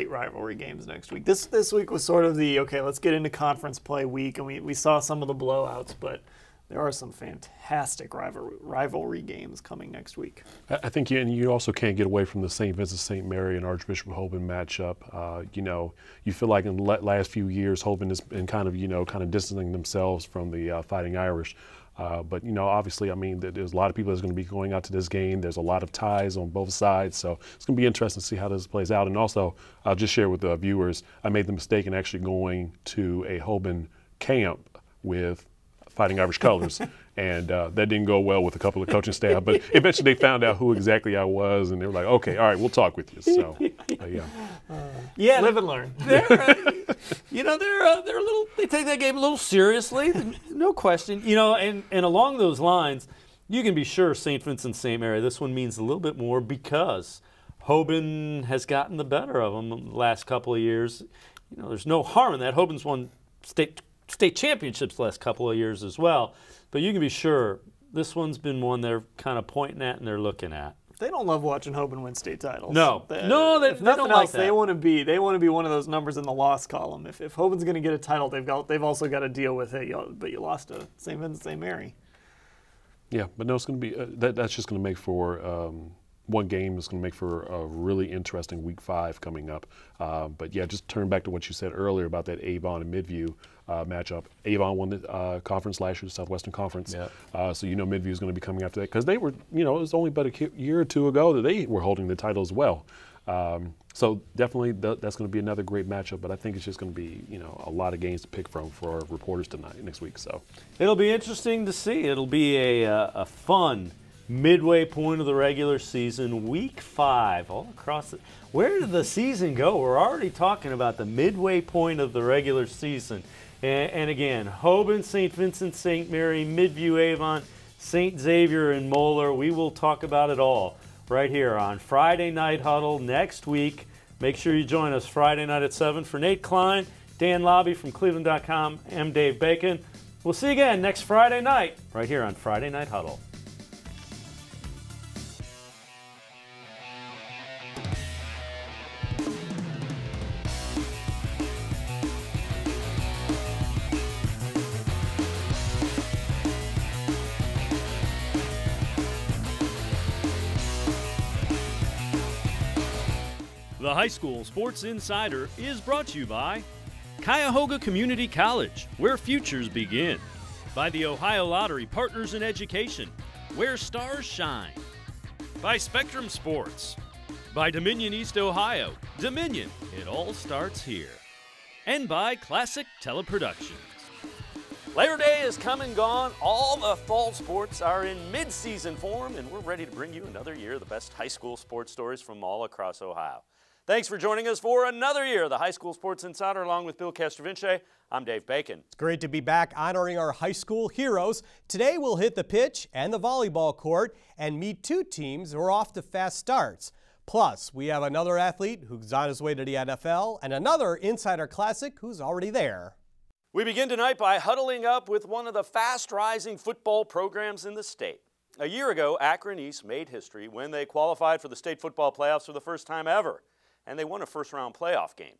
rivalry games next week. This week was sort of the, okay, let's get into conference play week, and we saw some of the blowouts, but there are some fantastic rivalry games coming next week. I think you also can't get away from the St. Vincent St. Mary and Archbishop Hoban matchup. You feel like in the last few years, Hoban has been kind of distancing themselves from the Fighting Irish. But obviously, I mean, there's a lot of people that's going to be going out to this game. There's a lot of ties on both sides, so it's going to be interesting to see how this plays out. And also, I'll just share with the viewers, I made the mistake in actually going to a Hoban camp with Fighting Irish colors, and that didn't go well with a couple of coaching staff. But eventually, they found out who exactly I was, and they were like, "Okay, all right, we'll talk with you." So, yeah, live and learn. They're a little. They take that game a little seriously, no question. And along those lines, you can be sure St. Vincent St. Mary. This one means a little bit more because Hoban has gotten the better of them the last couple of years. There's no harm in that. Hoban's won state championships the last couple of years as well, but you can be sure this one's been one they're kind of pointing at and they're looking at. They don't love watching Hoban win state titles. No, they nothing don't else, like that. They want to be one of those numbers in the loss column. If Hoban's going to get a title, they've also got to deal with it. But you lost to St. Vincent St. Mary. Yeah, but no, it's going to be that's just going to make for one game is going to make for a really interesting Week 5 coming up. But yeah, just turn back to what you said earlier about that Avon and Midview matchup. Avon won the conference last year, the Southwestern Conference. Yeah. So Midview is going to be coming after that because they were, it was only about a year or two ago that they were holding the title as well. So definitely that's going to be another great matchup. But I think it's just going to be, a lot of games to pick from for our reporters next week. So it'll be interesting to see. It'll be a fun midway point of the regular season, Week 5, all across where did the season go? We're already talking about the midway point of the regular season. And again, Hoban, St. Vincent, St. Mary, Midview, Avon, St. Xavier, and Moeller. We will talk about it all right here on Friday Night Huddle next week. Make sure you join us Friday night at 7 for Nate Cline, Dan Labbe from cleveland.com. I'm Dave Bacon. We'll see you again next Friday night right here on Friday Night Huddle. The High School Sports Insider is brought to you by Cuyahoga Community College, where futures begin. By the Ohio Lottery Partners in Education, where stars shine. By Spectrum Sports. By Dominion East Ohio. Dominion, it all starts here. And by Classic Teleproductions. Labor Day is come and gone. All the fall sports are in mid-season form, and we're ready to bring you another year of the best high school sports stories from all across Ohio. Thanks for joining us for another year of the High School Sports Insider, along with Bill Castrovince. I'm Dave Bacon. It's great to be back honoring our high school heroes. Today we'll hit the pitch and the volleyball court and meet two teams who are off to fast starts. Plus, we have another athlete who's on his way to the NFL and another Insider Classic who's already there. We begin tonight by huddling up with one of the fast-rising football programs in the state. A year ago, Akron East made history when they qualified for the state football playoffs for the first time ever, and they won a first-round playoff game.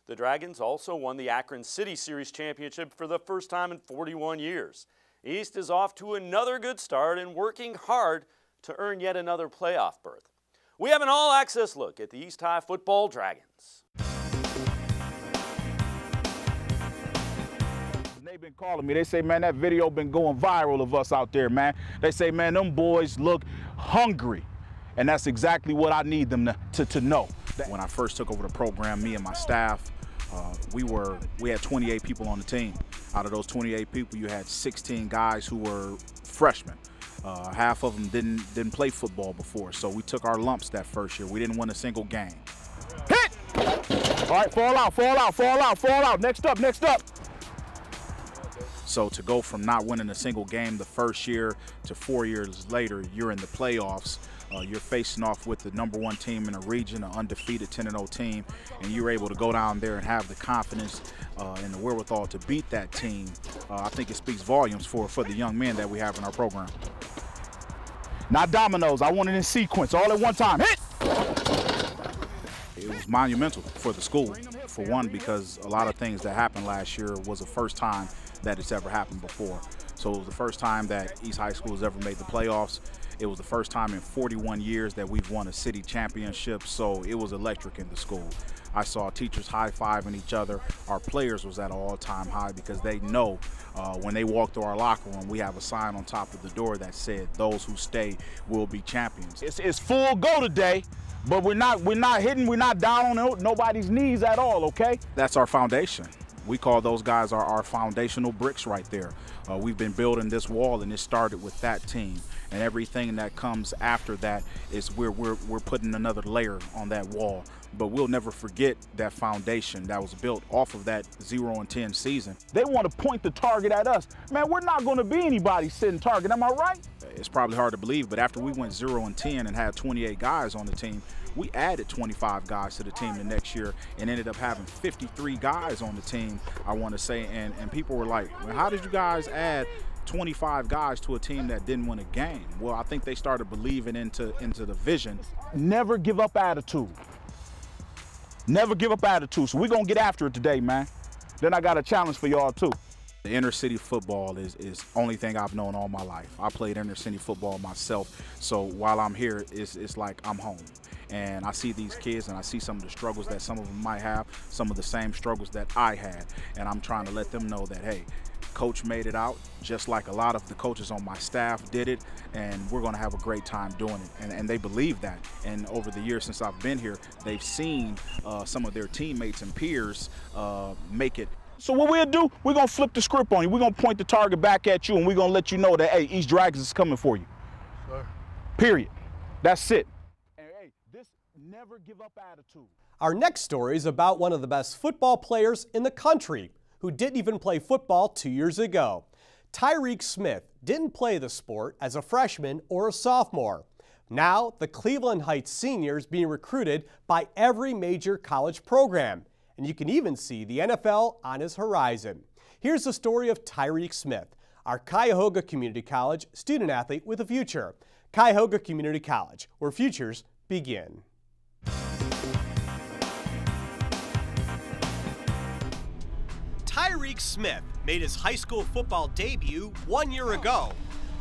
The Dragons also won the Akron City Series championship for the first time in 41 years. East is off to another good start and working hard to earn yet another playoff berth. We have an all-access look at the East High football Dragons. They've been calling me. They say, man, that video been going viral of us out there, man. They say, man, them boys look hungry. And that's exactly what I need them to know. When I first took over the program, me and my staff, we had 28 people on the team. Out of those 28 people, you had 16 guys who were freshmen. Half of them didn't play football before, so we took our lumps that first year. We didn't win a single game. Hit! All right, fall out, fall out, fall out, fall out. Next up, next up. So to go from not winning a single game the first year to 4 years later, you're in the playoffs. You're facing off with the #1 team in the region, an undefeated 10-0 team, and you're able to go down there and have the confidence and the wherewithal to beat that team. I think it speaks volumes for the young men that we have in our program. Not dominoes. I want it in sequence, all at one time. Hit! It was monumental for the school, for one, because a lot of things that happened last year was the first time that it's ever happened before. So it was the first time that East High School has ever made the playoffs. It was the first time in 41 years that we've won a city championship, so it was electric in the school. I saw teachers high-fiving each other. Our players was at an all-time high because they know when they walk through our locker room, we have a sign on top of the door that said, "Those who stay will be champions." It's full go today, but we're not hitting, we're not down on nobody's knees at all, okay? That's our foundation. We call those guys our foundational bricks right there. We've been building this wall, and it started with that team. And everything that comes after that is we're putting another layer on that wall. But we'll never forget that foundation that was built off of that 0-10 season. They want to point the target at us. Man, we're not going to be anybody's sitting target, am I right? It's probably hard to believe, but after we went 0-10 and had 28 guys on the team, we added 25 guys to the team the next year and ended up having 53 guys on the team, I want to say. And people were like, well, how did you guys add 25 guys to a team that didn't win a game? Well, I think they started believing into the vision. Never give up attitude. Never give up attitude. So we're going to get after it today, man. Then I got a challenge for y'all, too. The inner city football is the only thing I've known all my life. I played inner city football myself, so while I'm here, it's like I'm home. And I see these kids and I see some of the struggles that some of them might have, some of the same struggles that I had. And I'm trying to let them know that, hey, Coach made it out, just like a lot of the coaches on my staff did it, and we're going to have a great time doing it. And they believe that. And over the years since I've been here, they've seen some of their teammates and peers make it. So what we'll do, we're going to flip the script on you. We're going to point the target back at you, and we're going to let you know that, hey, East Dragons is coming for you. Sure. Period. That's it. And, hey, this never give up attitude. Our next story is about one of the best football players in the country who didn't even play football 2 years ago. Tyreek Smith didn't play the sport as a freshman or a sophomore. Now, the Cleveland Heights senior is being recruited by every major college program. And you can even see the NFL on his horizon. Here's the story of Tyreek Smith, our Cuyahoga Community College student athlete with a future. Cuyahoga Community College, where futures begin. Tyreek Smith made his high school football debut 1 year ago.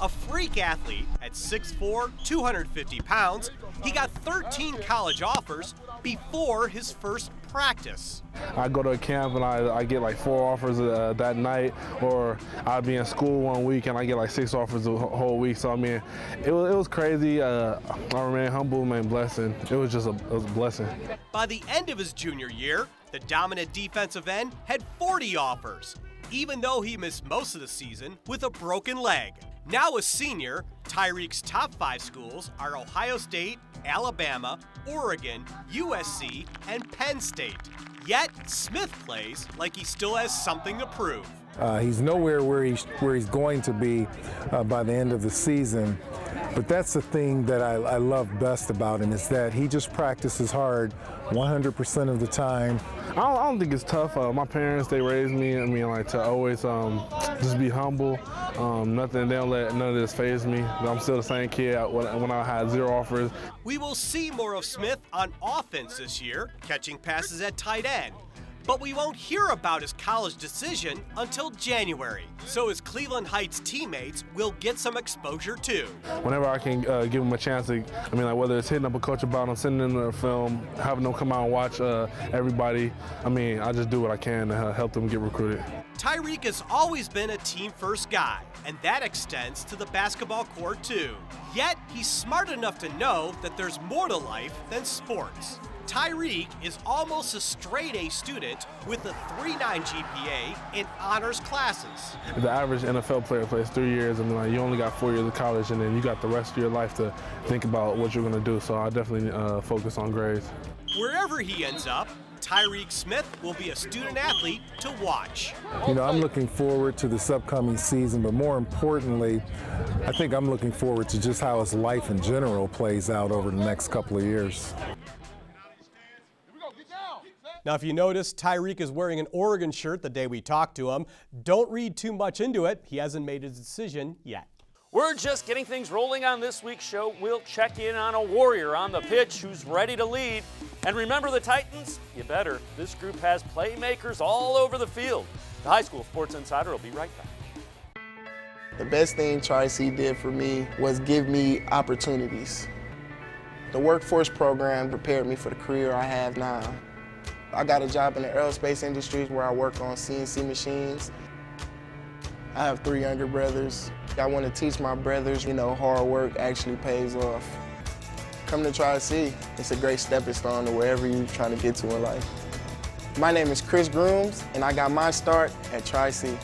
A freak athlete at 6'4", 250 pounds, he got 13 college offers before his first practice. I go to a camp and I get like 4 offers that night, or I'd be in school 1 week and I get like 6 offers the whole week. So I mean, it was crazy. I remain humble, remain blessing. It was a blessing. By the end of his junior year, the dominant defensive end had 40 offers, even though he missed most of the season with a broken leg. Now a senior, Tyreek's top 5 schools are Ohio State, Alabama, Oregon, USC, and Penn State. Yet, Smith plays like he still has something to prove. He's nowhere where he's going to be by the end of the season, but that's the thing that I love best about him, is that he just practices hard 100% of the time. I don't think it's tough. My parents, they raised me, I mean, like, to always just be humble. They don't let none of this faze me. I'm still the same kid when I had 0 offers. We will see more of Smith on offense this year, catching passes at tight end. But we won't hear about his college decision until January, so his Cleveland Heights teammates will get some exposure too. Whenever I can give him a chance, like whether it's hitting up a coach about him, sending him the film, having them come out and watch everybody, I just do what I can to help them get recruited. Tyreek has always been a team-first guy, and that extends to the basketball court too. Yet, he's smart enough to know that there's more to life than sports. Tyreek is almost a straight-A student with a 3.9 GPA in honors classes. The average NFL player plays 3 years, and you only got 4 years of college, and then you got the rest of your life to think about what you're going to do, so I definitely focus on grades. Wherever he ends up, Tyreek Smith will be a student athlete to watch. You know, I'm looking forward to this upcoming season, but more importantly, I think I'm looking forward to just how his life in general plays out over the next couple of years. Now, if you notice, Tyreek is wearing an Oregon shirt the day we talked to him. Don't read too much into it. He hasn't made his decision yet. We're just getting things rolling on this week's show. We'll check in on a Warrior on the pitch who's ready to lead. And remember the Titans? You better. This group has playmakers all over the field. The High School Sports Insider will be right back. The best thing Tri-C did for me was give me opportunities. The workforce program prepared me for the career I have now. I got a job in the aerospace industry where I work on CNC machines. I have 3 younger brothers. I want to teach my brothers, you know, hard work actually pays off. Come to Tri-C. It's a great stepping stone to wherever you're trying to get to in life. My name is Chris Grooms, and I got my start at Tri-C.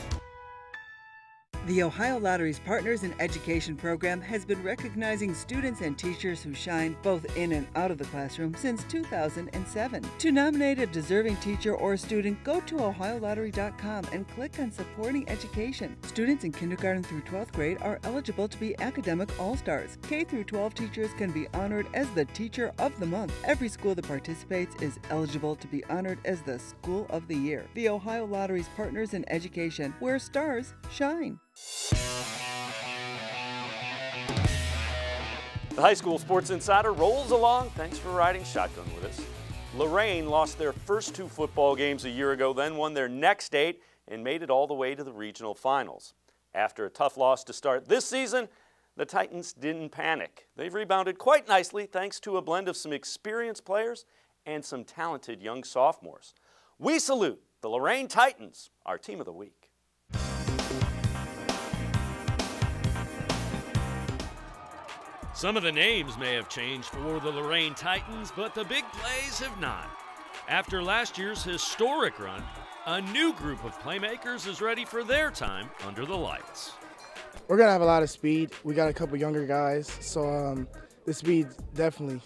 The Ohio Lottery's Partners in Education program has been recognizing students and teachers who shine both in and out of the classroom since 2007. To nominate a deserving teacher or student, go to auth-ctoke-auth and click on Supporting Education. Students in kindergarten through 12th grade are eligible to be academic all-stars. K through 12 teachers can be honored as the Teacher of the Month. Every school that participates is eligible to be honored as the School of the Year. The Ohio Lottery's Partners in Education, where stars shine. The High School Sports Insider rolls along. Thanks for riding shotgun with us. Lorain lost their first 2 football games a year ago, then won their next 8 and made it all the way to the regional finals. After a tough loss to start this season, the Titans didn't panic. They've rebounded quite nicely thanks to a blend of some experienced players and some talented young sophomores. We salute the Lorain Titans, our team of the week. Some of the names may have changed for the Lorain Titans, but the big plays have not. After last year's historic run, a new group of playmakers is ready for their time under the lights. We're going to have a lot of speed. We got a couple younger guys, so the speed definitely,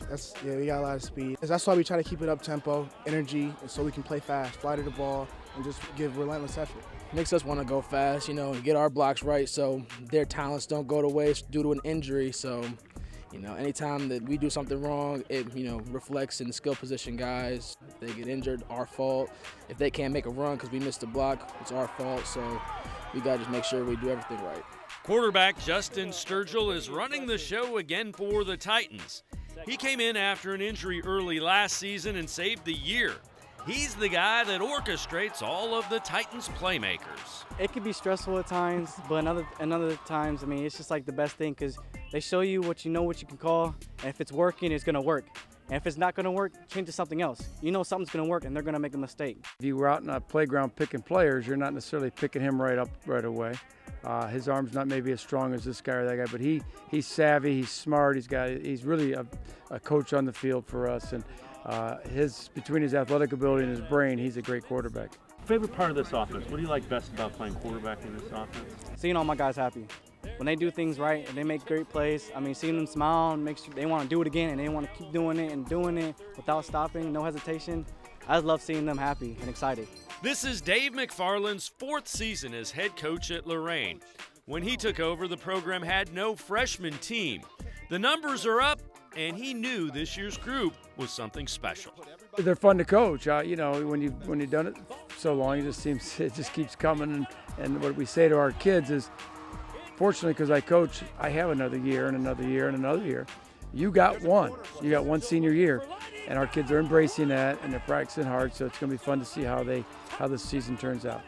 we got a lot of speed. That's why we try to keep it up tempo, energy, and so we can play fast, fly to the ball, and just give relentless effort. Makes us want to go fast, you know, and get our blocks right so their talents don't go to waste due to an injury. So, you know, anytime that we do something wrong, it, you know, reflects in the skill position guys. If they get injured, our fault. If they can't make a run because we missed a block, it's our fault. So we got to just make sure we do everything right. Quarterback Justin Sturgill is running the show again for the Titans. He came in after an injury early last season and saved the year. He's the guy that orchestrates all of the Titans' playmakers. It can be stressful at times, but another times, I mean, it's just like the best thing because they show you what you can call, and if it's working, it's going to work. And if it's not going to work, change to something else. You know something's going to work, and they're going to make a mistake. If you were out in a playground picking players, you're not necessarily picking him right away. His arm's not maybe as strong as this guy or that guy, but he's savvy, he's smart, he's really a coach on the field for us. And between his athletic ability and his brain, he's a great quarterback. Favorite part of this offense? What do you like best about playing quarterback in this offense? Seeing all my guys happy. When they do things right and they make great plays, I mean, seeing them smile makes you, they want to do it again and they want to keep doing it without stopping, no hesitation. I just love seeing them happy and excited. This is Dave McFarland's 4th season as head coach at Lorain. When he took over, the program had no freshman team. The numbers are up, and he knew this year's group was something special. They're fun to coach. You know, when you've done it so long, it just keeps coming. And what we say to our kids is, fortunately, because I coach, I have another year and another year and another year. You got one. You got one senior year, and our kids are embracing that and they're practicing hard. So it's going to be fun to see how this season turns out.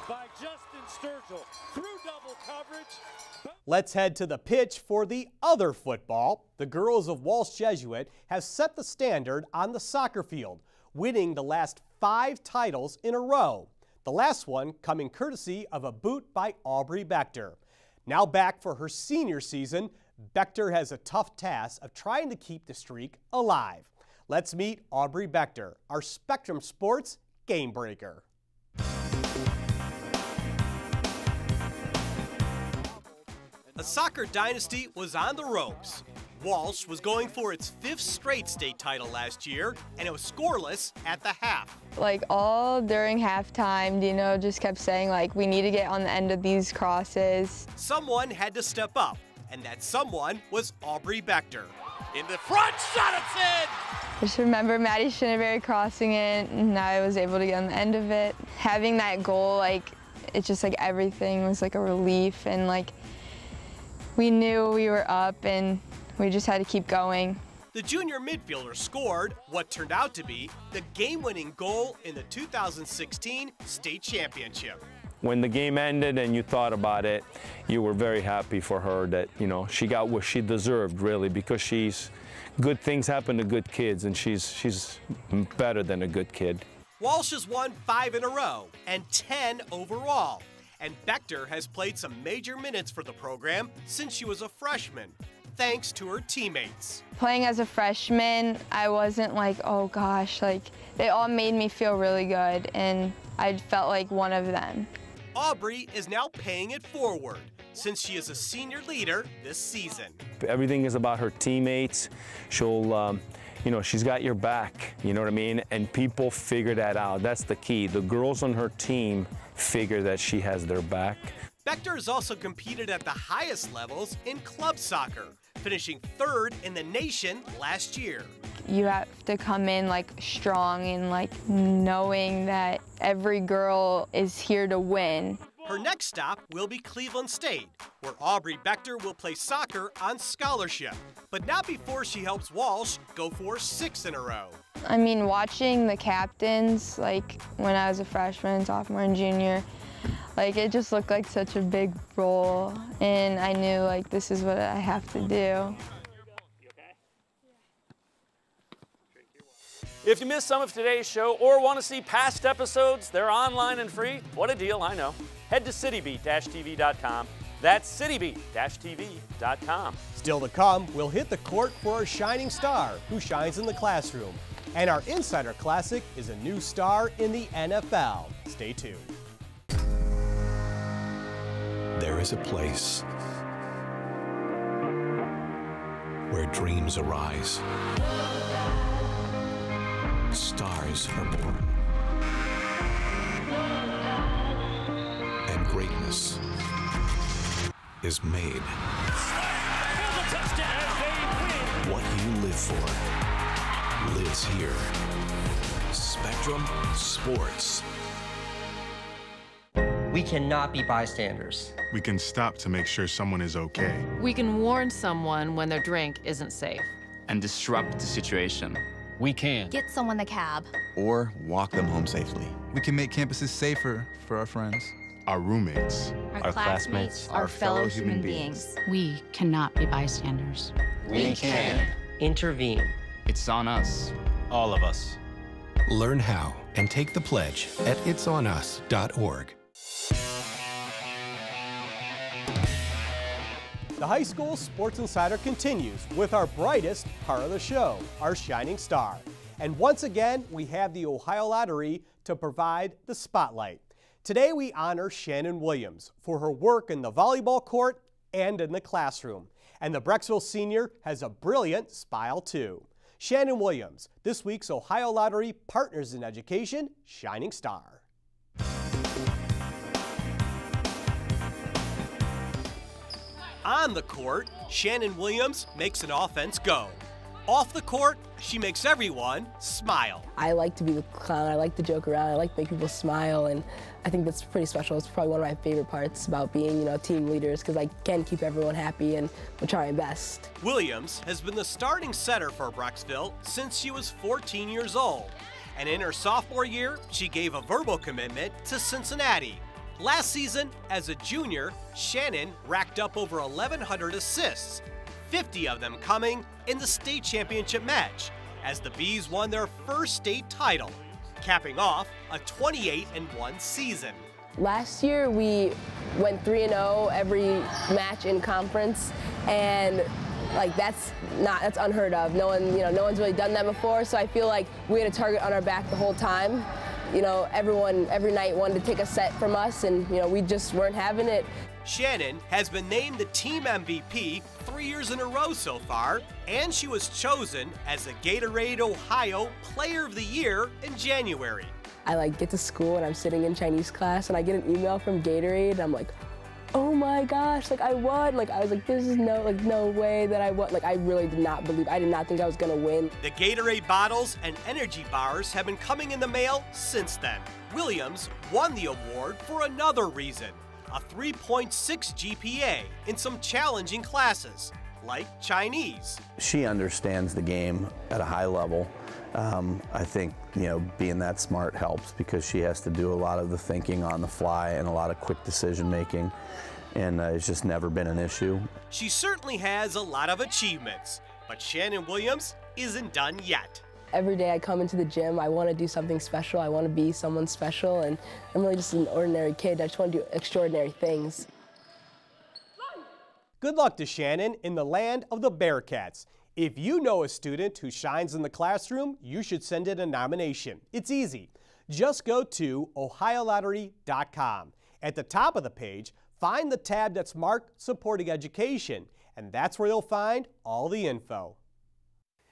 By Justin Sturgill through double coverage. Let's head to the pitch for the other football. The girls of Walsh Jesuit have set the standard on the soccer field, winning the last 5 titles in a row. The last one coming courtesy of a boot by Aubrey Bechter. Now back for her senior season, Bechter has a tough task of trying to keep the streak alive. Let's meet Aubrey Bechter, our Spectrum Sports game breaker. A soccer dynasty was on the ropes. Walsh was going for its 5th straight state title last year, and it was scoreless at the half. Like all during halftime, Dino just kept saying like, we need to get on the end of these crosses. Someone had to step up, and that someone was Aubrey Bechter. In the front, shot it's in! Just remember Maddie Schinneberry crossing it, and I was able to get on the end of it. Having that goal, like, it's just like everything was like a relief, and like we knew we were up and we just had to keep going. The junior midfielder scored what turned out to be the game-winning goal in the 2016 state championship. When the game ended and you thought about it, you were very happy for her that, you know, she got what she deserved, really, because good things happen to good kids, and she's better than a good kid. Walsh has won 5 in a row and 10 overall, and Bechter has played some major minutes for the program since she was a freshman, thanks to her teammates. Playing as a freshman, I wasn't like, oh gosh, like they all made me feel really good, and I felt like one of them. Aubrey is now paying it forward since she is a senior leader this season. Everything is about her teammates. She'll, you know, she's got your back, you know what I mean? And people figure that out. That's the key. The girls on her team figure that she has their back. Bechter has also competed at the highest levels in club soccer, finishing 3rd in the nation last year. You have to come in like strong and like knowing that every girl is here to win. Her next stop will be Cleveland State, where Aubrey Bechter will play soccer on scholarship, but not before she helps Walsh go for 6 in a row. I mean, watching the captains, like when I was a freshman, sophomore, and junior, like it just looked like such a big role, and I knew like this is what I have to do. If you missed some of today's show or want to see past episodes, they're online and free. What a deal, I know. Head to citybeat-tv.com. That's citybeat-tv.com. Still to come, we'll hit the court for a shining star who shines in the classroom. And our Insider Classic is a new star in the NFL. Stay tuned. There is a place where dreams arise. Stars are born. And greatness is made. What you live for lives here. Spectrum Sports. We cannot be bystanders. We can stop to make sure someone is okay. We can warn someone when their drink isn't safe. And disrupt the situation. We can get someone the cab. Or walk them home safely. We can make campuses safer for our friends. Our roommates. Our classmates. Our fellow human beings. We cannot be bystanders. We can intervene. It's on us. All of us. Learn how and take the pledge at itsonus.org. The High School Sports Insider continues with our brightest part of the show, our shining star. And once again, we have the Ohio Lottery to provide the spotlight. Today we honor Shannon Williams for her work in the volleyball court and in the classroom. And the Brecksville senior has a brilliant smile too. Shannon Williams, this week's Ohio Lottery Partners in Education Shining Star. On the court, Shannon Williams makes an offense go. Off the court, she makes everyone smile. I like to be the clown, I like to joke around, I like to make people smile, and I think that's pretty special. It's probably one of my favorite parts about being, team leaders, because I can keep everyone happy and will try my best. Williams has been the starting setter for Brecksville since she was 14 years old. And in her sophomore year, she gave a verbal commitment to Cincinnati. Last season, as a junior, Shannon racked up over 1,100 assists, 50 of them coming in the state championship match, as the Bees won their first state title, capping off a 28-1 season. Last year, we went 3-0 every match in conference, and that's unheard of. No one's really done that before, so I feel like we had a target on our back the whole time. Everyone every night wanted to take a set from us, and we just weren't having it. Shannon has been named the team MVP 3 years in a row so far, and she was chosen as the Gatorade Ohio Player of the Year in January. I get to school and I'm sitting in Chinese class and I get an email from Gatorade and I'm like, oh my gosh, I won. I was like, this is no way that I won. I really did not believe, I did not think I was gonna win. The Gatorade bottles and energy bars have been coming in the mail since then. Williams won the award for another reason, a 3.6 GPA in some challenging classes, like Chinese. She understands the game at a high level. I think, being that smart helps because she has to do a lot of the thinking on the fly and a lot of quick decision making, and it's just never been an issue. She certainly has a lot of achievements, but Shannon Williams isn't done yet. Every day I come into the gym, I want to do something special. I want to be someone special, and I'm really just an ordinary kid. I just want to do extraordinary things. Good luck to Shannon in the land of the Bearcats. If you know a student who shines in the classroom, you should send in a nomination. It's easy. Just go to ohiolottery.com. At the top of the page, find the tab that's marked Supporting Education, and that's where you'll find all the info.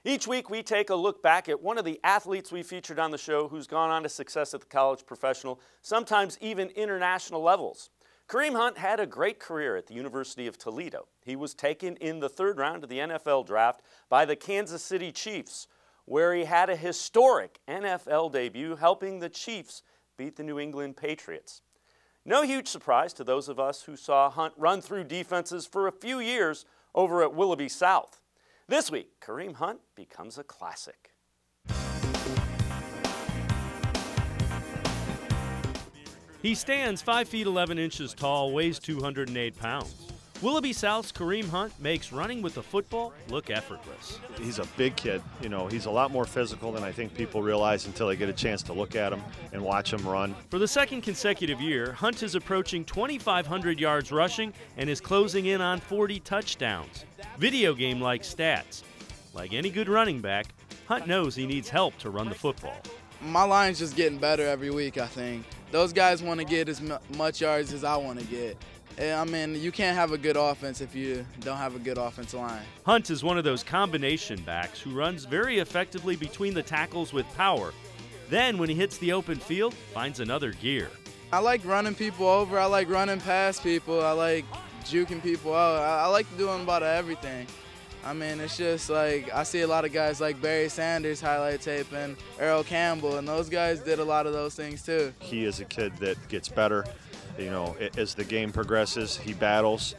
Each week we take a look back at one of the athletes we featured on the show who's gone on to success at the college, professional, sometimes even international levels. Kareem Hunt had a great career at the University of Toledo. He was taken in the 3rd round of the NFL draft by the Kansas City Chiefs, where he had a historic NFL debut, helping the Chiefs beat the New England Patriots. No huge surprise to those of us who saw Hunt run through defenses for a few years over at Willoughby South. This week, Kareem Hunt becomes a classic. He stands 5 feet 11 inches tall, weighs 208 pounds. Willoughby South's Kareem Hunt makes running with the football look effortless. He's a big kid. He's a lot more physical than I think people realize until they get a chance to look at him and watch him run. For the 2nd consecutive year, Hunt is approaching 2,500 yards rushing and is closing in on 40 touchdowns. Video game-like stats. Like any good running back, Hunt knows he needs help to run the football. My line's just getting better every week, I think. Those guys want to get as much yards as I want to get. I mean, you can't have a good offense if you don't have a good offensive line. Hunt is one of those combination backs who runs very effectively between the tackles with power. Then, when he hits the open field, finds another gear. I like running people over. I like running past people. I like juking people out. I like doing about everything. I mean, it's just I see a lot of guys like Barry Sanders highlight tape and Earl Campbell, and those guys did a lot of those things too. He is a kid that gets better. As the game progresses, he battles.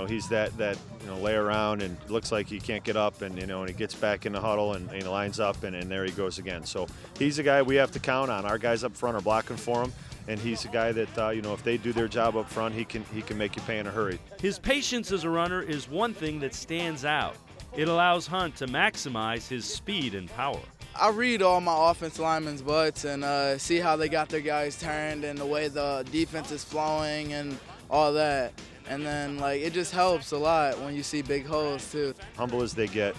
He's that lay around and looks like he can't get up, and and he gets back in the huddle and he lines up, and there he goes again. So he's a guy we have to count on. Our guys up front are blocking for him, and he's a guy that if they do their job up front, he can make you pay in a hurry. His patience as a runner is one thing that stands out. It allows Hunt to maximize his speed and power. I read all my offensive linemen's butts and see how they got their guys turned and the way the defense is flowing and all that. And then it just helps a lot when you see big holes too. Humble as they get,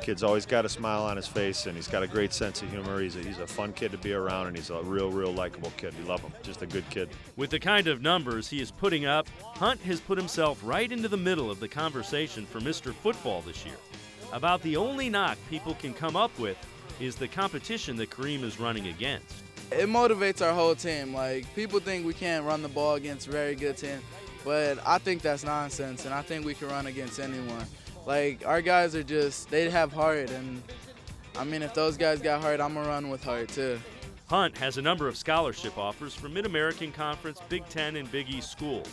kid's always got a smile on his face, and he's got a great sense of humor. He's a fun kid to be around, and he's a real likable kid. We love him. Just a good kid. With the kind of numbers he is putting up, Hunt has put himself right into the middle of the conversation for Mr. Football this year. About the only knock people can come up with is the competition that Kareem is running against. It motivates our whole team. People think we can't run the ball against very good teams, but I think that's nonsense, and I think we can run against anyone. Our guys are they have heart, and I mean, if those guys got heart, I'm gonna run with heart too. Hunt has a number of scholarship offers from Mid-American Conference, Big Ten, and Big East schools.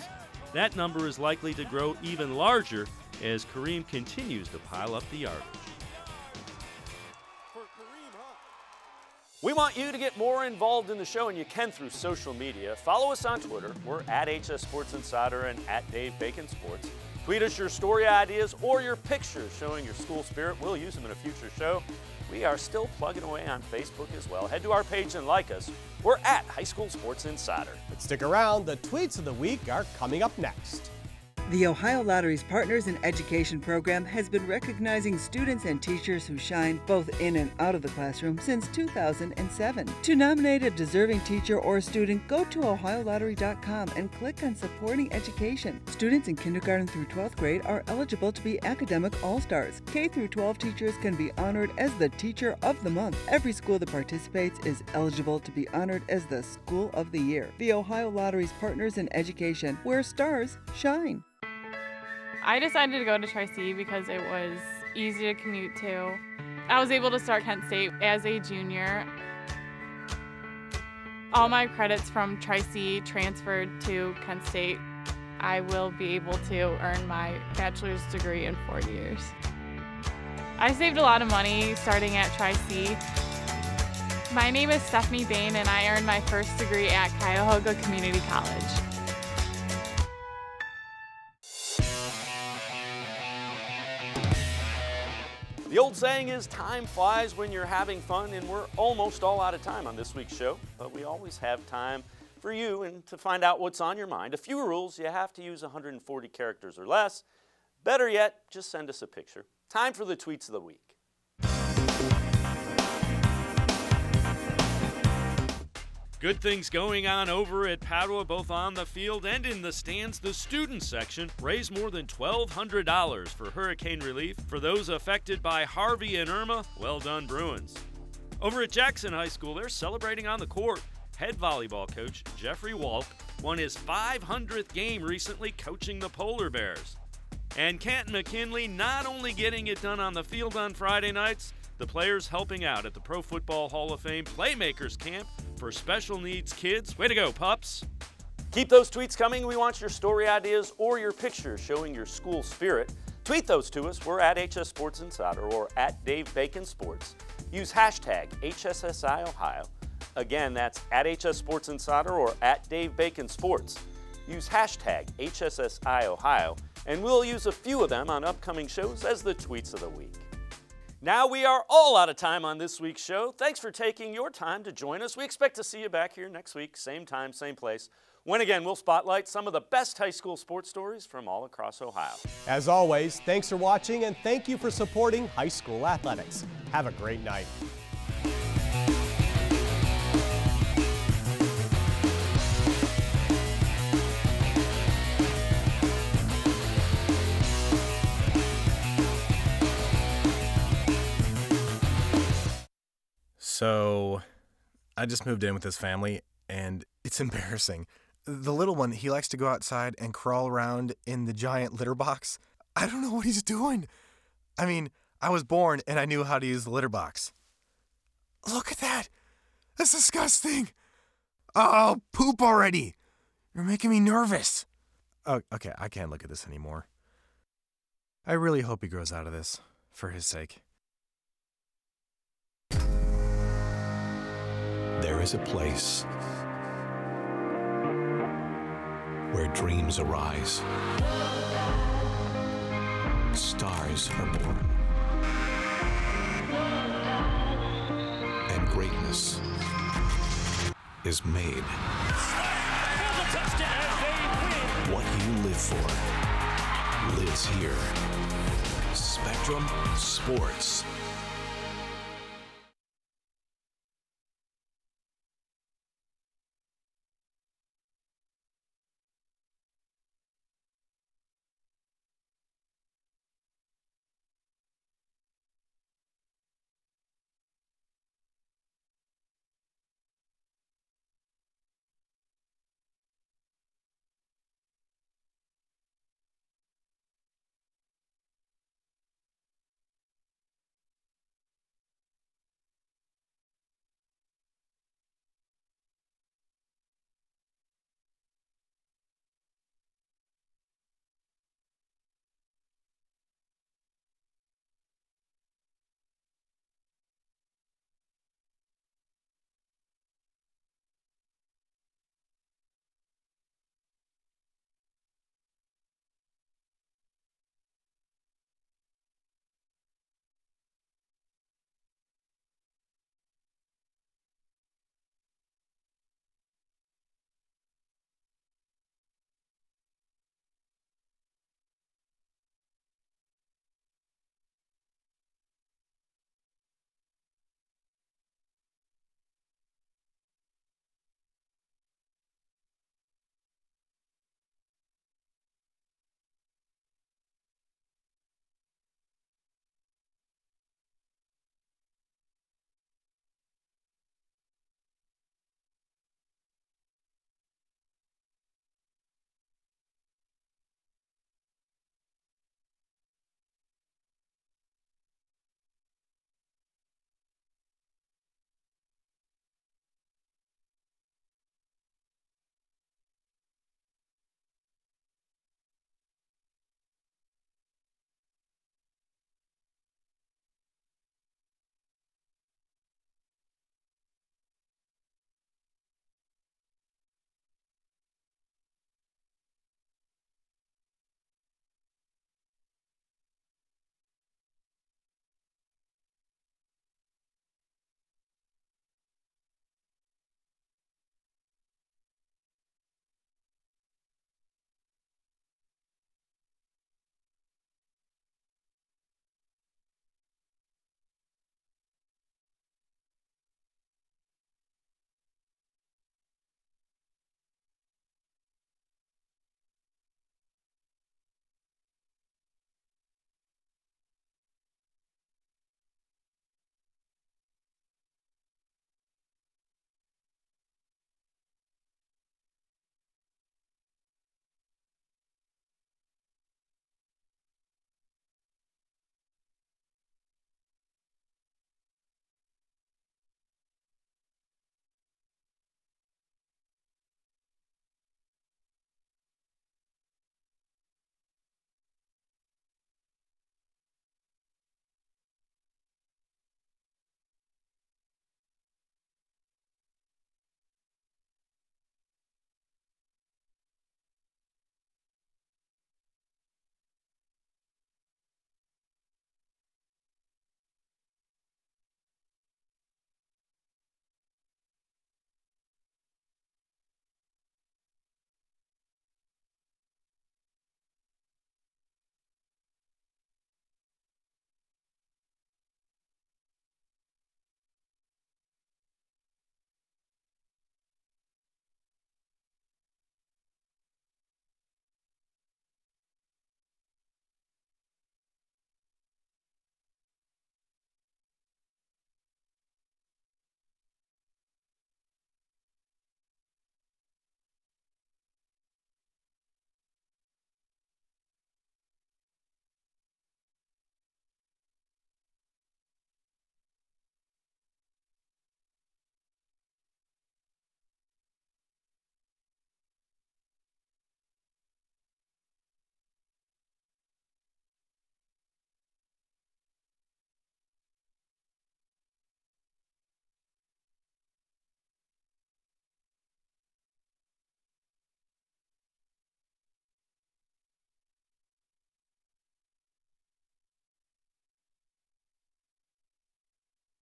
That number is likely to grow even larger as Kareem continues to pile up the yardage. We want you to get more involved in the show, and you can through social media. Follow us on Twitter. We're at HS Sports Insider and at Dave Bacon Sports. Tweet us your story ideas or your pictures showing your school spirit. We'll use them in a future show. We are still plugging away on Facebook as well. Head to our page and like us. We're at High School Sports Insider. But stick around. The tweets of the week are coming up next. The Ohio Lottery's Partners in Education program has been recognizing students and teachers who shine both in and out of the classroom since 2007. To nominate a deserving teacher or student, go to ohiolottery.com and click on Supporting Education. Students in kindergarten through 12th grade are eligible to be academic all-stars. K through 12 teachers can be honored as the Teacher of the Month. Every school that participates is eligible to be honored as the School of the Year. The Ohio Lottery's Partners in Education, where stars shine. I decided to go to Tri-C because it was easy to commute to. I was able to start Kent State as a junior. All my credits from Tri-C transferred to Kent State. I will be able to earn my bachelor's degree in 4 years. I saved a lot of money starting at Tri-C. My name is Stephanie Bain and I earned my first degree at Cuyahoga Community College. The old saying is time flies when you're having fun, and we're almost all out of time on this week's show, but we always have time for you and to find out what's on your mind. A few rules: you have to use 140 characters or less. Better yet, just send us a picture. Time for the tweets of the week. Good things going on over at Padua, both on the field and in the stands. The student section raised more than $1,200 for hurricane relief for those affected by Harvey and Irma. Well done, Bruins. Over at Jackson High School, they're celebrating on the court. Head volleyball coach Jeffrey Walk won his 500th game recently coaching the Polar Bears. And Canton McKinley not only getting it done on the field on Friday nights, the players helping out at the Pro Football Hall of Fame Playmakers Camp for special needs kids. Way to go, pups. Keep those tweets coming. We want your story ideas or your pictures showing your school spirit. Tweet those to us. We're at HS Sports Insider or at Dave Bacon Sports. Use hashtag HSSI Ohio. Again, that's at HS Sports Insider or at Dave Bacon Sports. Use hashtag HSSI Ohio, and we'll use a few of them on upcoming shows as the tweets of the week. Now we are all out of time on this week's show. Thanks for taking your time to join us. We expect to see you back here next week, same time, same place, when again we'll spotlight some of the best high school sports stories from all across Ohio. As always, thanks for watching and thank you for supporting high school athletics. Have a great night. So, I just moved in with this family, and it's embarrassing. The little one, he likes to go outside and crawl around in the giant litter box. I don't know what he's doing. I mean, I was born and I knew how to use the litter box. Look at that. That's disgusting. Oh, poop already. You're making me nervous. Oh, okay, I can't look at this anymore. I really hope he grows out of this, for his sake. There is a place where dreams arise, stars are born, and greatness is made. What you live for lives here. Spectrum Sports.